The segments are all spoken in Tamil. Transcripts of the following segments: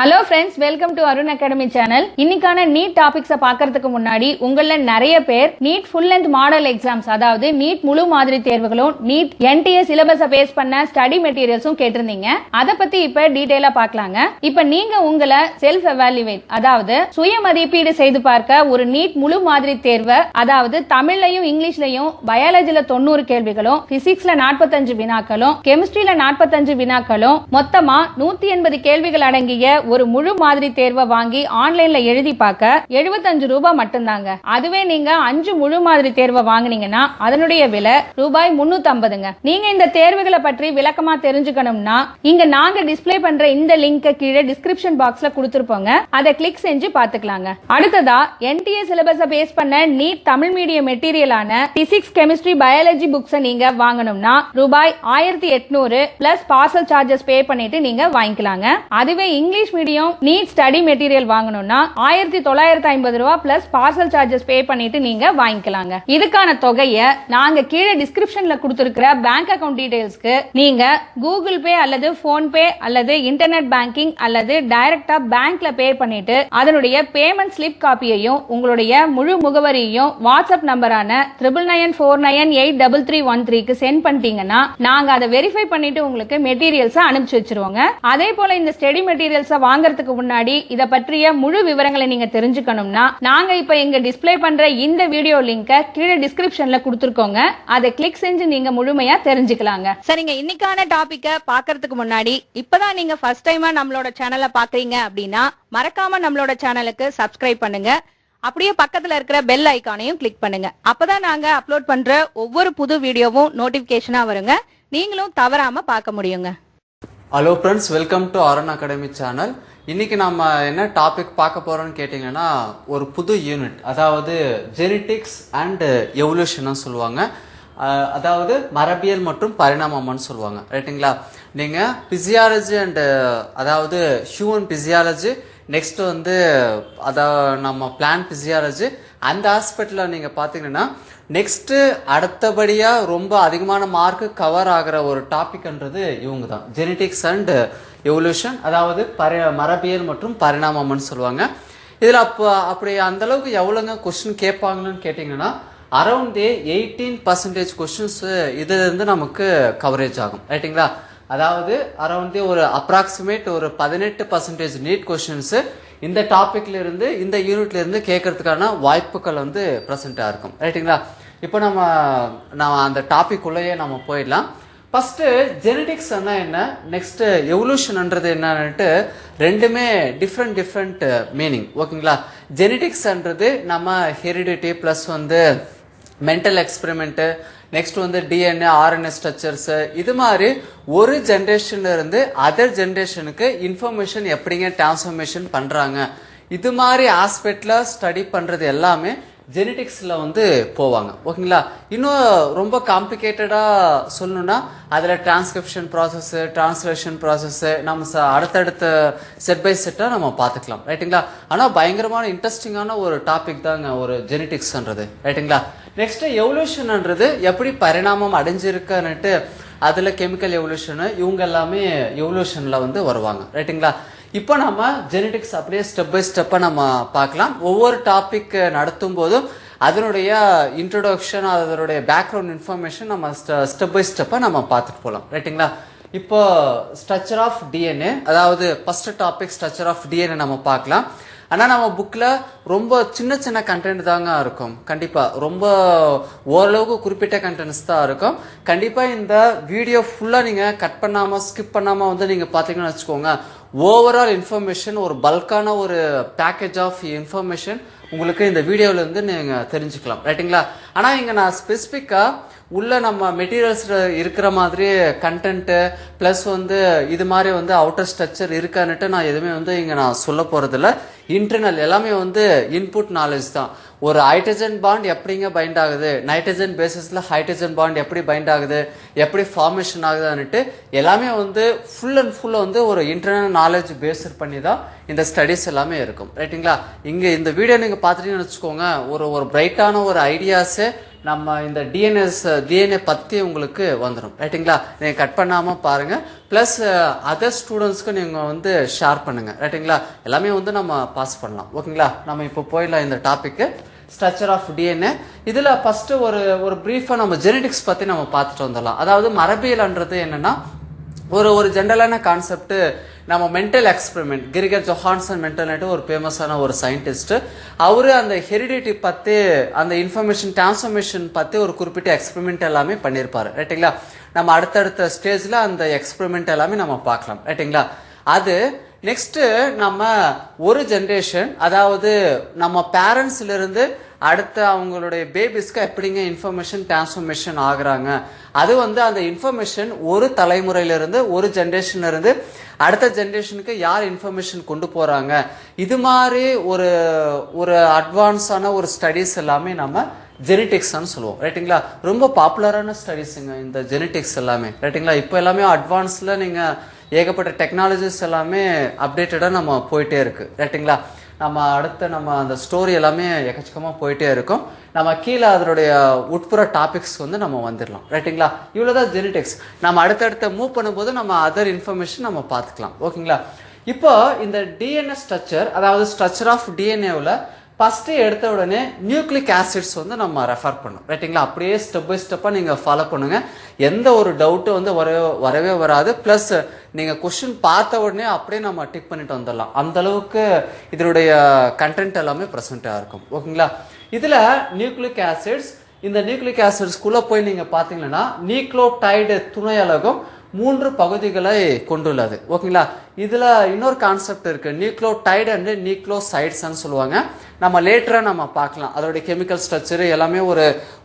Hello friends, welcome to Arun academy channel. இன்னைக்கான நீட் டாபிக்ஸ பாக்கிறதுக்கு முன்னாடி உங்கள நிறைய பேர் NEET full length model exams, அதாவது நீட் முழு மாதிரி தேர்வுகளும் நீட் என்டிஏ சிலபஸ பேஸ் பண்ண ஸ்டடி மெட்டீரியல்ஸும் கேட்டிருந்தீங்க. அத பத்தி இப்ப டீடைலா பார்க்கலாங்க. இப்ப நீங்க உங்களை செல்ஃப் எவாலுவேட், அதாவது சுய மதிப்பீடு செய்து பார்க்க ஒரு நீட் முழு மாதிரி தேர்வை, அதாவது தமிழ்லையும் இங்கிலீஷ்லயும் பயாலஜில 90 கேள்விகளும், பிசிக்ஸ்ல 45 வினாக்களும், கெமிஸ்ட்ரியில 45 வினாக்களும், மொத்தமா 180 கேள்விகள் அடங்கிய ஒரு முழு மாதிரி தேர்வை வாங்கி ஆன்லைன்ல எழுதி பார்க்க 75 ரூபாய் மட்டும்தாங்க. அதுவே நீங்க 5 முழு மாதிரி தேர்வை வாங்கினீங்கன்னா அதனுடைய விலை ரூபாய் 350ங்க. நீங்க இந்த தேர்வுகளை பற்றி விளக்கமா தெரிஞ்சுக்கணும்னா இங்க நாங்க டிஸ்ப்ளே பண்ற இந்த லிங்கை கீழே டிஸ்கிரிப்ஷன் பாக்ஸ்ல கொடுத்திருப்போங்க. அதை கிளிக் செஞ்சு பாத்துக்கலாங்க. அடுத்ததா என்டிஏ சிலபஸ பேஸ் பண்ண நீட் தமிழ் மீடியம் மெட்டீரியலான பிசிக்ஸ், கெமிஸ்ட்ரி, பயாலஜி புக்ஸ் நீங்க வாங்கணும்னா ரூபாய் 1800 பிளஸ் பார்சல் சார்ஜஸ் பே பண்ணிட்டு நீங்க வாங்கிக்கலாங்க. அதுவே English medium NEET study material வாங்கணும்னா 1950 ரூபாய் பிளஸ் பார்சல் சார்ஜஸ் பே பண்ணிட்டு நீங்க வாங்கிக்கலாங்க. இதுக்கான தொகையை நாங்க கீழே டிஸ்கிரிப்ஷன்ல கொடுத்திருக்கிற பேங்க் அக்கவுண்ட் டீடைல்ஸ்க்கு நீங்க கூகுள் பே அல்லது போன் பே அல்லது இன்டர்நெட் பேங்கிங் அல்லது டைரக்டா பேங்க்ல பே பண்ணிட்டு அதனுடைய பேமெண்ட் ஸ்லிப் காப்பியையும் உங்களுடைய முழு முகவரியையும் வாட்ஸ்அப் நம்பரான 9949833313க்கு சென்ட் பண்ணிட்டீங்கன்னா நாங்க அதை வெரிஃபை பண்ணிட்டு உங்களுக்கு மெட்டீரியல்ஸ் அனுப்பிச்சு வச்சிருவோங்க. அதே போல இந்த ஸ்டடி மெட்டீரியல்ஸ் வாங்கறதுக்கு முன்னாடி இத பற்றிய முழு விவரங்களை நீங்க தெரிஞ்சுக்கணும்னா நாங்க இப்ப இங்க டிஸ்ப்ளே பண்ற இந்த வீடியோ லிங்கை கீழே டிஸ்கிரிப்ஷன்ல கொடுத்திருக்கோங்க. அதை கிளிக் செஞ்சு நீங்க முழுமையா தெரிஞ்சுக்கலாங்க. சரிங்க, இன்னைக்கான டாபிக்க பாக்குறதுக்கு முன்னாடி இப்பதான் நீங்க ஃபர்ஸ்ட் டைமா நம்மளோட சேனலை பாக்குறீங்க அப்படின்னா மறக்காம நம்மளோட சேனலுக்கு சப்ஸ்கிரைப் பண்ணுங்க. அப்படியே பக்கத்துல இருக்கிற பெல் ஐகானையும் கிளிக் பண்ணுங்க. அப்பதான் நாங்க அப்லோட் பண்ற ஒவ்வொரு புது வீடியோவும் நோட்டிபிகேஷனா வருங்க. நீங்களும் தவறாம பார்க்க முடியுங்க. Hello friends, welcome to Arun academy channel. இன்னைக்கு நம்ம என்ன டாபிக் பார்க்க போறோம்னு கேட்டீங்கன்னா ஒரு புது யூனிட், அதாவது ஜெனடிக்ஸ் அண்ட் எவல்யூஷன் சொல்லுவாங்க. அதாவது மரபியல் மற்றும் பரிணாமம்னு சொல்லுவாங்க, ரைட்டுங்களா? நீங்க பிசியாலஜி அண்ட் அதாவது ஹியூமன் பிசியாலஜி, நெக்ஸ்ட் அதாவது நம்ம பிளான்ட் பிசியாலஜி, அந்த ஆஸ்பெக்ட்ல நீங்க பாத்தீங்கன்னா நெக்ஸ்ட் அடுத்தபடியா ரொம்ப அதிகமான மார்க் கவர் ஆகிற ஒரு டாபிக்ன்றது இவங்க தான், ஜெனடிக்ஸ் அண்ட் எவல்யூஷன், அதாவது மரபியல் மற்றும் பரிணாமம்னு சொல்லுவாங்க. இதுல அப்படி அந்த அளவுக்கு எவ்வளவுங்க கொஸ்டின் கேட்பாங்கன்னு கேட்டீங்கன்னா அரௌண்ட் 18% கொஸ்டின்ஸ் இதுல இருந்து நமக்கு கவரேஜ் ஆகும், ரைட்டுங்களா? அதாவது அரௌண்ட் ஒரு அப்ராக்சிமேட் ஒரு 18% நீட் கொஸ்டின்ஸ் இந்த டாபிக்ல இருந்து இந்த யூனிட்ல இருந்து கேட்கறதுக்கான வாய்ப்புகள் பிரசண்டா இருக்கும், ரைட்டுங்களா? இப்போ நம்ம அந்த டாபிக் உள்ளேயே நம்ம போயிடலாம். ஃபர்ஸ்ட் ஜெனடிக்ஸ் என்ன, நெக்ஸ்ட் எவல்யூஷன்ன்றது என்னன்னுட்டு ரெண்டுமே டிஃப்ரெண்ட் மீனிங், ஓகேங்களா? ஜெனடிக்ஸ்ன்றது நம்ம heredity plus mental experiment, next DNA RNA structures, இது மாதிரி ஒரு ஜெனரேஷன்ல இருந்து அதர் ஜெனரேஷனுக்கு இன்ஃபர்மேஷன் எப்படிங்க டிரான்ஸ்ஃபர்மேஷன் பண்றாங்க, இது மாதிரி ஆஸ்பெக்ட்ல ஸ்டடி பண்றது எல்லாமே ஜெனடிக்ஸ்ல போவாங்க, ஓகேங்களா? இன்னும் ரொம்ப காம்ப்ளிகேட்டடா சொல்லணும்னா அதுல டிரான்ஸ்கிரிப்ஷன் ப்ராசஸ், டிரான்ஸ்லேஷன் ப்ராசஸ் நம்ம அடுத்தடுத்த செட் பை செட்டா நம்ம பாத்துக்கலாம், ரைட்டுங்களா? ஆனா பயங்கரமான இன்ட்ரெஸ்டிங்கான ஒரு டாபிக் தாங்க ஒரு ஜெனடிக்ஸ்ன்றது, ரைட்டுங்களா? நெக்ஸ்ட் எவல்யூஷன்ன்றது எப்படி பரிணாமம் அடைஞ்சிருக்குன்னுட்டு அதுல கெமிக்கல் எவல்யூஷன் இவங்க எல்லாமே எவல்யூஷன்ல வருவாங்க, ரைட்டுங்களா? இப்போ நம்ம ஜெனடிக்ஸ் அப்படியே ஸ்டெப் பை ஸ்டெப்பா நம்ம பார்க்கலாம். ஒவ்வொரு டாபிக் நடத்தும் போதும் அதனுடைய இன்ட்ரோடக்ஷன், அதனுடைய பேக்ரவுண்ட் இன்ஃபர்மேஷன் நம்ம ஸ்டெப் பை ஸ்டெப்பா நம்ம பார்த்துட்டு போகலாம், ரைட்டுங்களா? இப்போ ஸ்ட்ரக்சர் ஆஃப் டிஎன்ஏ, அதாவது first topic structure of DNA நம்ம பார்க்கலாம். ஆனா நம்ம புக்ல ரொம்ப சின்ன கண்டென்ட் தாங்க இருக்கும், கண்டிப்பா ரொம்ப ஓரளவுக்கு குறிப்பிட்ட கண்டென்ட்ஸ் தான் இருக்கும். கண்டிப்பா இந்த வீடியோ ஃபுல்லா நீங்க கட் பண்ணாம ஸ்கிப் பண்ணாம நீங்க பாத்தீங்கன்னு வச்சுக்கோங்க, ஓவரால் இன்ஃபர்மேஷன் ஒரு பல்கான ஒரு பேக்கேஜ் ஆஃப் இன்ஃபர்மேஷன் உங்களுக்கு இந்த வீடியோல இருந்து நீங்க தெரிஞ்சுக்கலாம், ரைட்டுங்களா? ஆனா இங்க நான் ஸ்பெசிபிக்கா உள்ள நம்ம மெட்டீரியல்ஸ் இருக்கிற மாதிரி கண்டென்ட் பிளஸ் இது மாதிரி அவுட்டர் ஸ்ட்ரக்சர் இருக்கான்னுட்டு நான் எதுவுமே இங்க நான் சொல்ல போறது இல்ல. இன்டர்னல் எல்லாமே இன்புட் நாலேஜ் தான். ஒரு ஹைட்ரஜன் பாண்ட் எப்படிங்க பைண்ட் ஆகுது, நைட்ரஜன் பேசிஸ்ல ஹைட்ரஜன் பாண்ட் எப்படி பைண்ட் ஆகுது, எப்படி ஃபார்மேஷன் ஆகுதுன்னுட்டு எல்லாமே ஃபுல் அண்ட் ஃபுல் ஒரு இன்டர்னல் நாலேஜ் பேஸ் பண்ணி தான் இந்த ஸ்டடிஸ் எல்லாமே இருக்கும், ரைட்டுங்களா? இங்க இந்த வீடியோ நீங்க பாத்துட்டீங்கன்னு வச்சுக்கோங்க, ஒரு பிரைட்டான ஒரு ஐடியாஸ் நம்ம இந்த டிஎன்ஏ பற்றி உங்களுக்கு வந்துடும் ரைட்டுங்களா. நீங்கள் கட் பண்ணாமல் பாருங்கள். ப்ளஸ் அதர் ஸ்டூடெண்ட்ஸ்க்கு நீங்கள் வந்து ஷேர் பண்ணுங்கள் ரைட்டுங்களா. எல்லாமே வந்து நம்ம பாஸ் பண்ணலாம் ஓகேங்களா. நம்ம இப்போ போயிடலாம் இந்த டாப்பிக்கு ஸ்ட்ரக்சர் ஆஃப் டிஎன்ஏ. இதில் ஃபஸ்ட்டு ஒரு ப்ரீஃபாக நம்ம ஜெனடிக்ஸ் பற்றி நம்ம பார்த்துட்டு வந்துடலாம். அதாவது மரபியல்ன்றது என்னென்னா ஒரு ஜென்ரலான கான்செப்ட். நம்ம மென்டல் எக்ஸ்பெரிமெண்ட் கிரிகர் ஜொஹான்சன் மென்டல்னு ஒரு ஃபேமஸான ஒரு சயின்டிஸ்ட். அவரு அந்த ஹெரிடிட்டி பற்றி அந்த இன்ஃபர்மேஷன் டிரான்ஸ்ஃபர்மேஷன் பற்றி ஒரு குறிப்பிட்ட எக்ஸ்பெரிமெண்ட் எல்லாமே பண்ணியிருப்பாரு ரைட்டுங்களா. நம்ம அடுத்தடுத்த ஸ்டேஜில் அந்த எக்ஸ்பெரிமெண்ட் எல்லாமே நம்ம பார்க்கலாம் ரைட்டுங்களா. அது நெக்ஸ்ட் நம்ம ஒரு ஜென்ரேஷன், அதாவது நம்ம பேரண்ட்ஸ்ல இருந்து அடுத்த அவங்களுடைய பேபிஸ்க்கு எப்படிங்க இன்ஃபர்மேஷன் டிரான்ஸ்ஃபர்மேஷன் ஆகுறாங்க, அது வந்து அந்த இன்ஃபர்மேஷன் ஒரு தலைமுறையிலிருந்து ஒரு ஜென்ரேஷன்ல இருந்து அடுத்த ஜென்ரேஷனுக்கு யார் இன்ஃபர்மேஷன் கொண்டு போறாங்க, இது மாதிரி ஒரு அட்வான்ஸான ஒரு ஸ்டடீஸ் எல்லாமே நம்ம ஜெனடிக்ஸ்ன்னு சொல்லுவோம் ரைட்டுங்களா. ரொம்ப பாப்புலரான ஸ்டடீஸுங்க இந்த ஜெனடிக்ஸ் எல்லாமே ரைட்டுங்களா. இப்போ எல்லாமே அட்வான்ஸ்ல நீங்க ஏகப்பட்ட டெக்னாலஜிஸ் எல்லாமே அப்டேட்டடாக நம்ம போயிட்டே இருக்கு ரைட்டுங்களா. நம்ம நம்ம அந்த ஸ்டோரி எல்லாமே எக்கச்சக்கமாக போயிட்டே இருக்கும். நம்ம கீழே அதனுடைய உட்புற டாபிக்ஸ் வந்து நம்ம வந்துடலாம் ரைட்டுங்களா. இவ்வளோதான் ஜெனடிக்ஸ். நம்ம அடுத்தடுத்த மூவ் பண்ணும்போது நம்ம அதர் இன்ஃபர்மேஷன் நம்ம பார்த்துக்கலாம் ஓகேங்களா. இப்போ இந்த டிஎன்ஏ ஸ்ட்ரக்சர், அதாவது ஸ்ட்ரக்சர் ஆஃப் டிஎன்ஏவில் ஃபஸ்ட்டு எடுத்த உடனே நியூக்ளிக் ஆசிட்ஸ் வந்து நம்ம ரெஃபர் பண்ணோம் ரைட்டுங்களா. அப்படியே ஸ்டெப் பை ஸ்டெப்பாக நீங்கள் ஃபாலோ பண்ணுங்கள். எந்த ஒரு டவுட்டும் வந்து வரவே வராது. ப்ளஸ் நீங்கள் கொஸ்டின் பார்த்த உடனே அப்படியே நம்ம டிக் பண்ணிட்டு வந்துடலாம். அந்த அளவுக்கு இதனுடைய கண்டென்ட் எல்லாமே ப்ரெசென்ட்டாக இருக்கும் ஓகேங்களா. இதில் நியூக்ளிக் ஆசிட்ஸ், இந்த நியூக்ளிக் ஆசிட்ஸ்குள்ளே போய் நீங்கள் பார்த்தீங்கன்னா நியூக்ளியோடைடு துணை அலகம் 3 பகுதிகளை கொண்டுள்ளது ஓகேங்களா. இதுல இன்னொரு கான்செப்ட் இருக்கு, நியூக்ளியோடைடு அண்ட் நியூக்ளியோசைட்ஸ்ன்னு சொல்லுவாங்க. நம்ம லேட்டரா நம்ம பார்க்கலாம் அதோடைய கெமிக்கல் ஸ்ட்ரக்சர் எல்லாமே.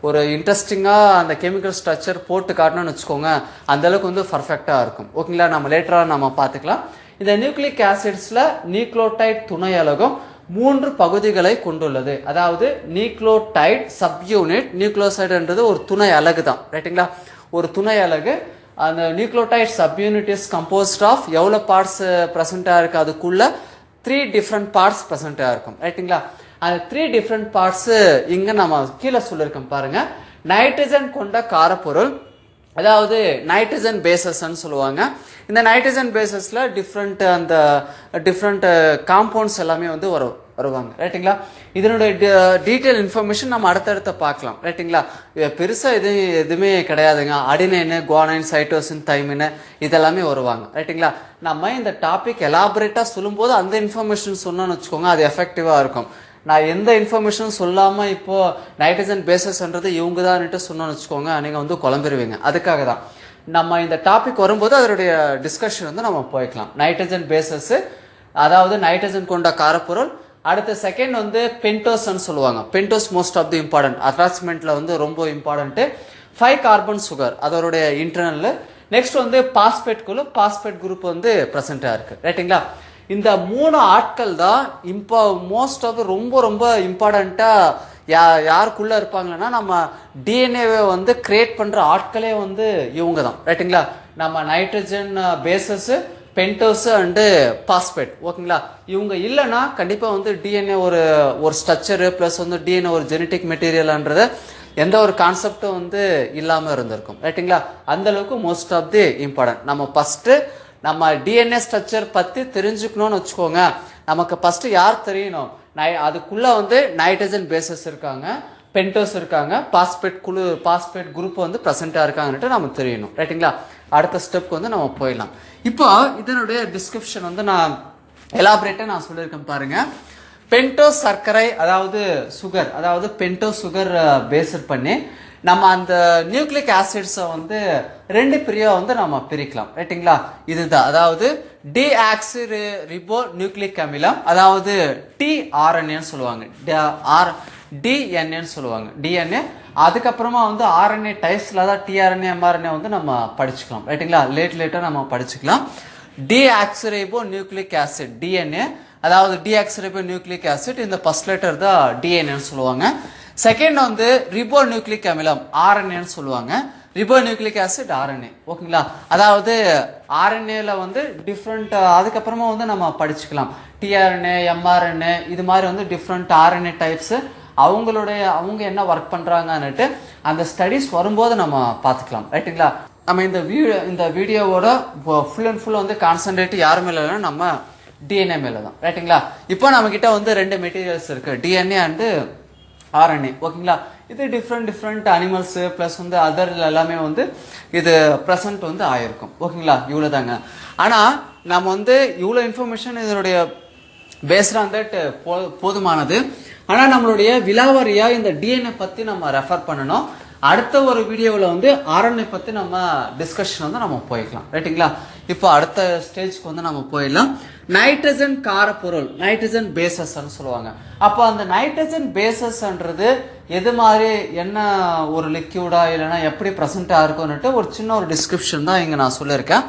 ஒரு இன்ட்ரெஸ்டிங்கா அந்த கெமிக்கல் ஸ்ட்ரக்சர் போட்டு காட்டணும்னு வச்சுக்கோங்க, அந்த அளவுக்கு வந்து பர்ஃபெக்டா இருக்கும் ஓகேங்களா. நம்ம லேட்டரா நம்ம பார்த்துக்கலாம். இந்த நியூக்ளிக் ஆசிட்ஸ்ல நியூக்ளியோடைடு துணை அலகம் 3 பகுதிகளை கொண்டுள்ளது. அதாவது நியூக்ளியோடைடு சப்யூனிட், நியூக்ளியோசைடுன்றது ஒரு துணை அலகு தான் ரைட்டுங்களா, ஒரு துணை அலகு. அந்த nucleotide subunit is composed of எவ்வளோ பார்ட்ஸ் ப்ரெசென்ட்டாக இருக்கு, அதுக்குள்ள 3 டிஃப்ரெண்ட் பார்ட்ஸ் ப்ரெசென்ட்டாக இருக்கும் ரைட்டுங்களா. அந்த 3 டிஃப்ரெண்ட் பார்ட்ஸ் இங்கே நம்ம கீழே சொல்லியிருக்கோம் பாருங்க. நைட்ரஜன் கொண்ட காரப்பொருள், அதாவது நைட்ரஜன் பேசஸ்ன்னு சொல்லுவாங்க. இந்த நைட்ரஜன் பேசஸ்ல டிஃப்ரெண்ட் காம்பவுண்ட்ஸ் எல்லாமே வந்து வருவாங்க ரைட்டுங்களா. இதனுடைய டீட்டெயில் இன்ஃபர்மேஷன் நம்ம அடுத்தடுத்த பார்க்கலாம் ரைட்டுங்களா. பெருசாக எதுவுமே கிடையாதுங்க. அடினைனு, குவானைன், சைட்டோசின், தைமின் இதெல்லாமே வருவாங்க ரைட்டுங்களா. நம்ம இந்த டாபிக் எலாபரேட்டாக சொல்லும்போது அந்த இன்ஃபர்மேஷன் சொன்னோன்னு வச்சுக்கோங்க, அது எஃபெக்டிவாக இருக்கும். நான் எந்த இன்ஃபர்மேஷனும் சொல்லாமல் இப்போ நைட்ரஜன் பேசஸ்ன்றது இவங்க தான் சொன்னோன்னு வச்சுக்கோங்க, நீங்கள் வந்து குழம்பிடுவீங்க. அதுக்காக தான் நம்ம இந்த டாபிக் வரும்போது அதனுடைய டிஸ்கஷன் வந்து நம்ம போய்க்கலாம். நைட்ரஜன் பேசஸ், அதாவது நைட்ரஜன் கொண்ட காரப்பொருள். அடுத்த செகண்ட் வந்து பென்டோஸ்ன்னு சொல்லுவாங்க. Pentose most of the important, அட்டாச்மெண்ட்ல வந்து ரொம்ப இம்பார்ட்டன்ட். 5 கார்பன் சுகர் அதோடைய இன்டர்னல். நெக்ஸ்ட் வந்து பாஸ்பேட் குரூப் வந்து ப்ரெசென்ட்டா இருக்கு ரைட்டுங்களா. இந்த 3 ஆட்கள் தான் மோஸ்ட் ஆஃப் ரொம்ப இம்பார்ட்டண்டா யாருக்குள்ள இருப்பாங்கன்னா நம்ம டிஎன்ஏவை வந்து கிரியேட் பண்ற ஆட்களே வந்து இவங்க தான் ரைட்டுங்களா. நம்ம nitrogen bases, pentose and phosphate ஓகேங்களா. இவங்க இல்லைன்னா கண்டிப்பா வந்து டிஎன்ஏ ஒரு ஸ்ட்ரக்சரு பிளஸ் வந்து டிஎன்ஏ ஒரு ஜெனட்டிக் மெட்டீரியல்ன்றது எந்த ஒரு கான்செப்டும் வந்து இல்லாம இருந்திருக்கும் ரைட்டுங்களா. அந்த அளவுக்கு மோஸ்ட் ஆஃப் தி இம்பார்ட்டன்ட். நம்ம ஃபர்ஸ்ட் நம்ம டிஎன்ஏ ஸ்ட்ரக்சர் பத்தி தெரிஞ்சுக்கணும்னு வச்சுக்கோங்க. நமக்கு ஃபர்ஸ்ட் யார் தெரியணும், அதுக்குள்ள வந்து நைட்ரஜன் பேசஸ் இருக்காங்க, பென்டோஸ் இருக்காங்க, பாஸ்பேட் குரூப் வந்து ப்ரெசென்ட்டா இருக்காங்கன்ட்டு நமக்கு தெரியணும் ரைட்டுங்களா. அடுத்த ஸ்டெப்க்கு வந்து நம்ம போயிடலாம். இப்போ இதனுடைய டிஸ்கிரிப்ஷன் வந்து நான் எலாபரேட்டா நான் சொல்லியிருக்கேன் பாருங்க. பென்டோஸ் சர்க்கரை, அதாவது சுகர், அதாவது பென்டோஸ் சுகர் பேஸ்ட் பண்ணி நம்ம அந்த நியூக்ளிக் ஆசிட்ஸை வந்து 2 பிரிவா வந்து நம்ம பிரிக்கலாம் ரைட்டுங்களா. இதுதான், அதாவது டிஆக்சி ரிபோ நியூக்ளிக் அமிலம், அதாவது டிஆர்என்ஏன்னு சொல்லுவாங்க, டிஎன்ஏன்னு சொல்லுவாங்க, டிஎன்ஏ. அதுக்கப்புறமா வந்து ஆர்என்ஏ டைப்ஸ்ல தான் டிஆர்என்ஏ, எம்ஆர்என்ஏ வந்து நம்ம படிச்சுக்கலாம் ரைட்டுங்களா. லேட்டா நம்ம படிச்சுக்கலாம். டிஆக்சிரைபோ நியூக்ளிக் ஆசிட் டிஎன்ஏ, அதாவது டிஆக்சிரைபோ நியூக்ளிக் ஆசிட், இந்த ஃபர்ஸ்ட் லெட்டர் தான் டிஎன்ஏன்னு சொல்லுவாங்க. செகண்ட் வந்து ரிபோ நியூக்ளிக் அமிலம் ஆர்என்ஏன்னு சொல்லுவாங்க. ரிபோ நியூக்ளிக் ஆசிட் ஆர்என்ஏ ஓகேங்களா. அதாவது ஆர்என்ஏல வந்து டிஃப்ரெண்ட், அதுக்கப்புறமா வந்து நம்ம படிச்சுக்கலாம் டிஆர்என்ஏ, எம்ஆர்என்ஏ, இது மாதிரி வந்து டிஃப்ரெண்ட் ஆர்என்ஏ டைப்ஸ். அவங்க என்ன ஒர்க் பண்றாங்கன்னுட்டு அந்த ஸ்டடிஸ் வரும்போது நம்ம பார்த்துக்கலாம் ரைட்டுங்களா. நம்ம இந்த வீடியோவோட ஃபுல் அண்ட் ஃபுல் வந்து கான்சன்ட்ரேட் யார் மேல இல்லைன்னா நம்ம டிஎன்ஏ மேல தான் ரைட்டுங்களா. இப்போ நம்ம கிட்ட வந்து 2 மெட்டீரியல்ஸ் இருக்கு, டிஎன்ஏ அண்ட் ஆர்என்ஏ ஓகேங்களா. இது டிஃப்ரெண்ட் அனிமல்ஸ் பிளஸ் வந்து அதர் எல்லாமே வந்து இது ப்ரெசன்ட் வந்து ஆயிருக்கும் ஓகேங்களா. இவ்வளவுதாங்க. ஆனா நம்ம வந்து இவ்வளவு இன்ஃபர்மேஷன் இதனுடைய பேஸ்ட் ஆன் தட் போதுமானது. ஆனா நம்மளுடைய விலாவரியா இந்த டிஎன்ஏ பத்தி நம்ம ரெஃபர் பண்ணணும். அடுத்த ஒரு வீடியோவில் வந்து ஆர்என்ஏ பத்தி நம்ம டிஸ்கஷன் வந்து நம்ம போய்க்கலாம் ரைட்டுங்களா. இப்போ அடுத்த ஸ்டேஜ்க்கு வந்து நம்ம போயிடலாம். நைட்ரஜன் காரப்பொருள், நைட்ரஜன் பேசஸ் சொல்லுவாங்க. அப்போ அந்த நைட்ரஜன் பேசஸ்ன்றது எது மாதிரி என்ன ஒரு லிக்யூடா இல்லைன்னா எப்படி ப்ரெசென்டா இருக்கும்னுட்டு ஒரு சின்ன ஒரு டிஸ்கிரிப்ஷன் தான் இங்க நான் சொல்லியிருக்கேன்.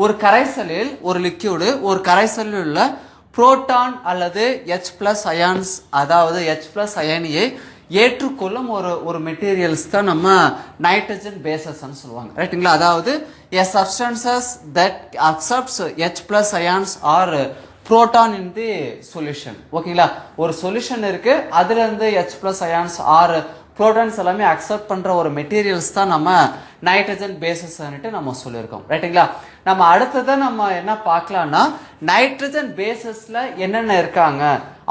ஒரு கரைசலில் ஒரு லிக்யூடு, ஒரு கரைசலில் உள்ள புரோட்டான் அல்லது H+ அயான்ஸ், அதாவது H+ அயனியை ஏற்றுக்கொள்ளும் ஒரு மெட்டீரியல்ஸ் தான் நம்ம நைட்ரஜன் பேசஸ் சொல்லுவாங்க ரைட்டுங்களா. அதாவது a substances that accepts H+ ions or proton in the solution ஓகேங்களா. ஒரு சொல்யூஷன் இருக்கு, அதுல இருந்து H+ ions or புரோட்டான்ஸ் எல்லாமே அக்செப்ட் பண்ற ஒரு மெட்டீரியல்ஸ் தான் நம்ம நைட்ரஜன் பேசஸ் நம்ம சொல்லியிருக்கோம் ரைட்டுங்களா. நம்ம அடுத்ததான் நம்ம என்ன பார்க்கலாம்னா நைட்ரஜன் பேசஸ்ல என்னென்ன இருக்காங்க,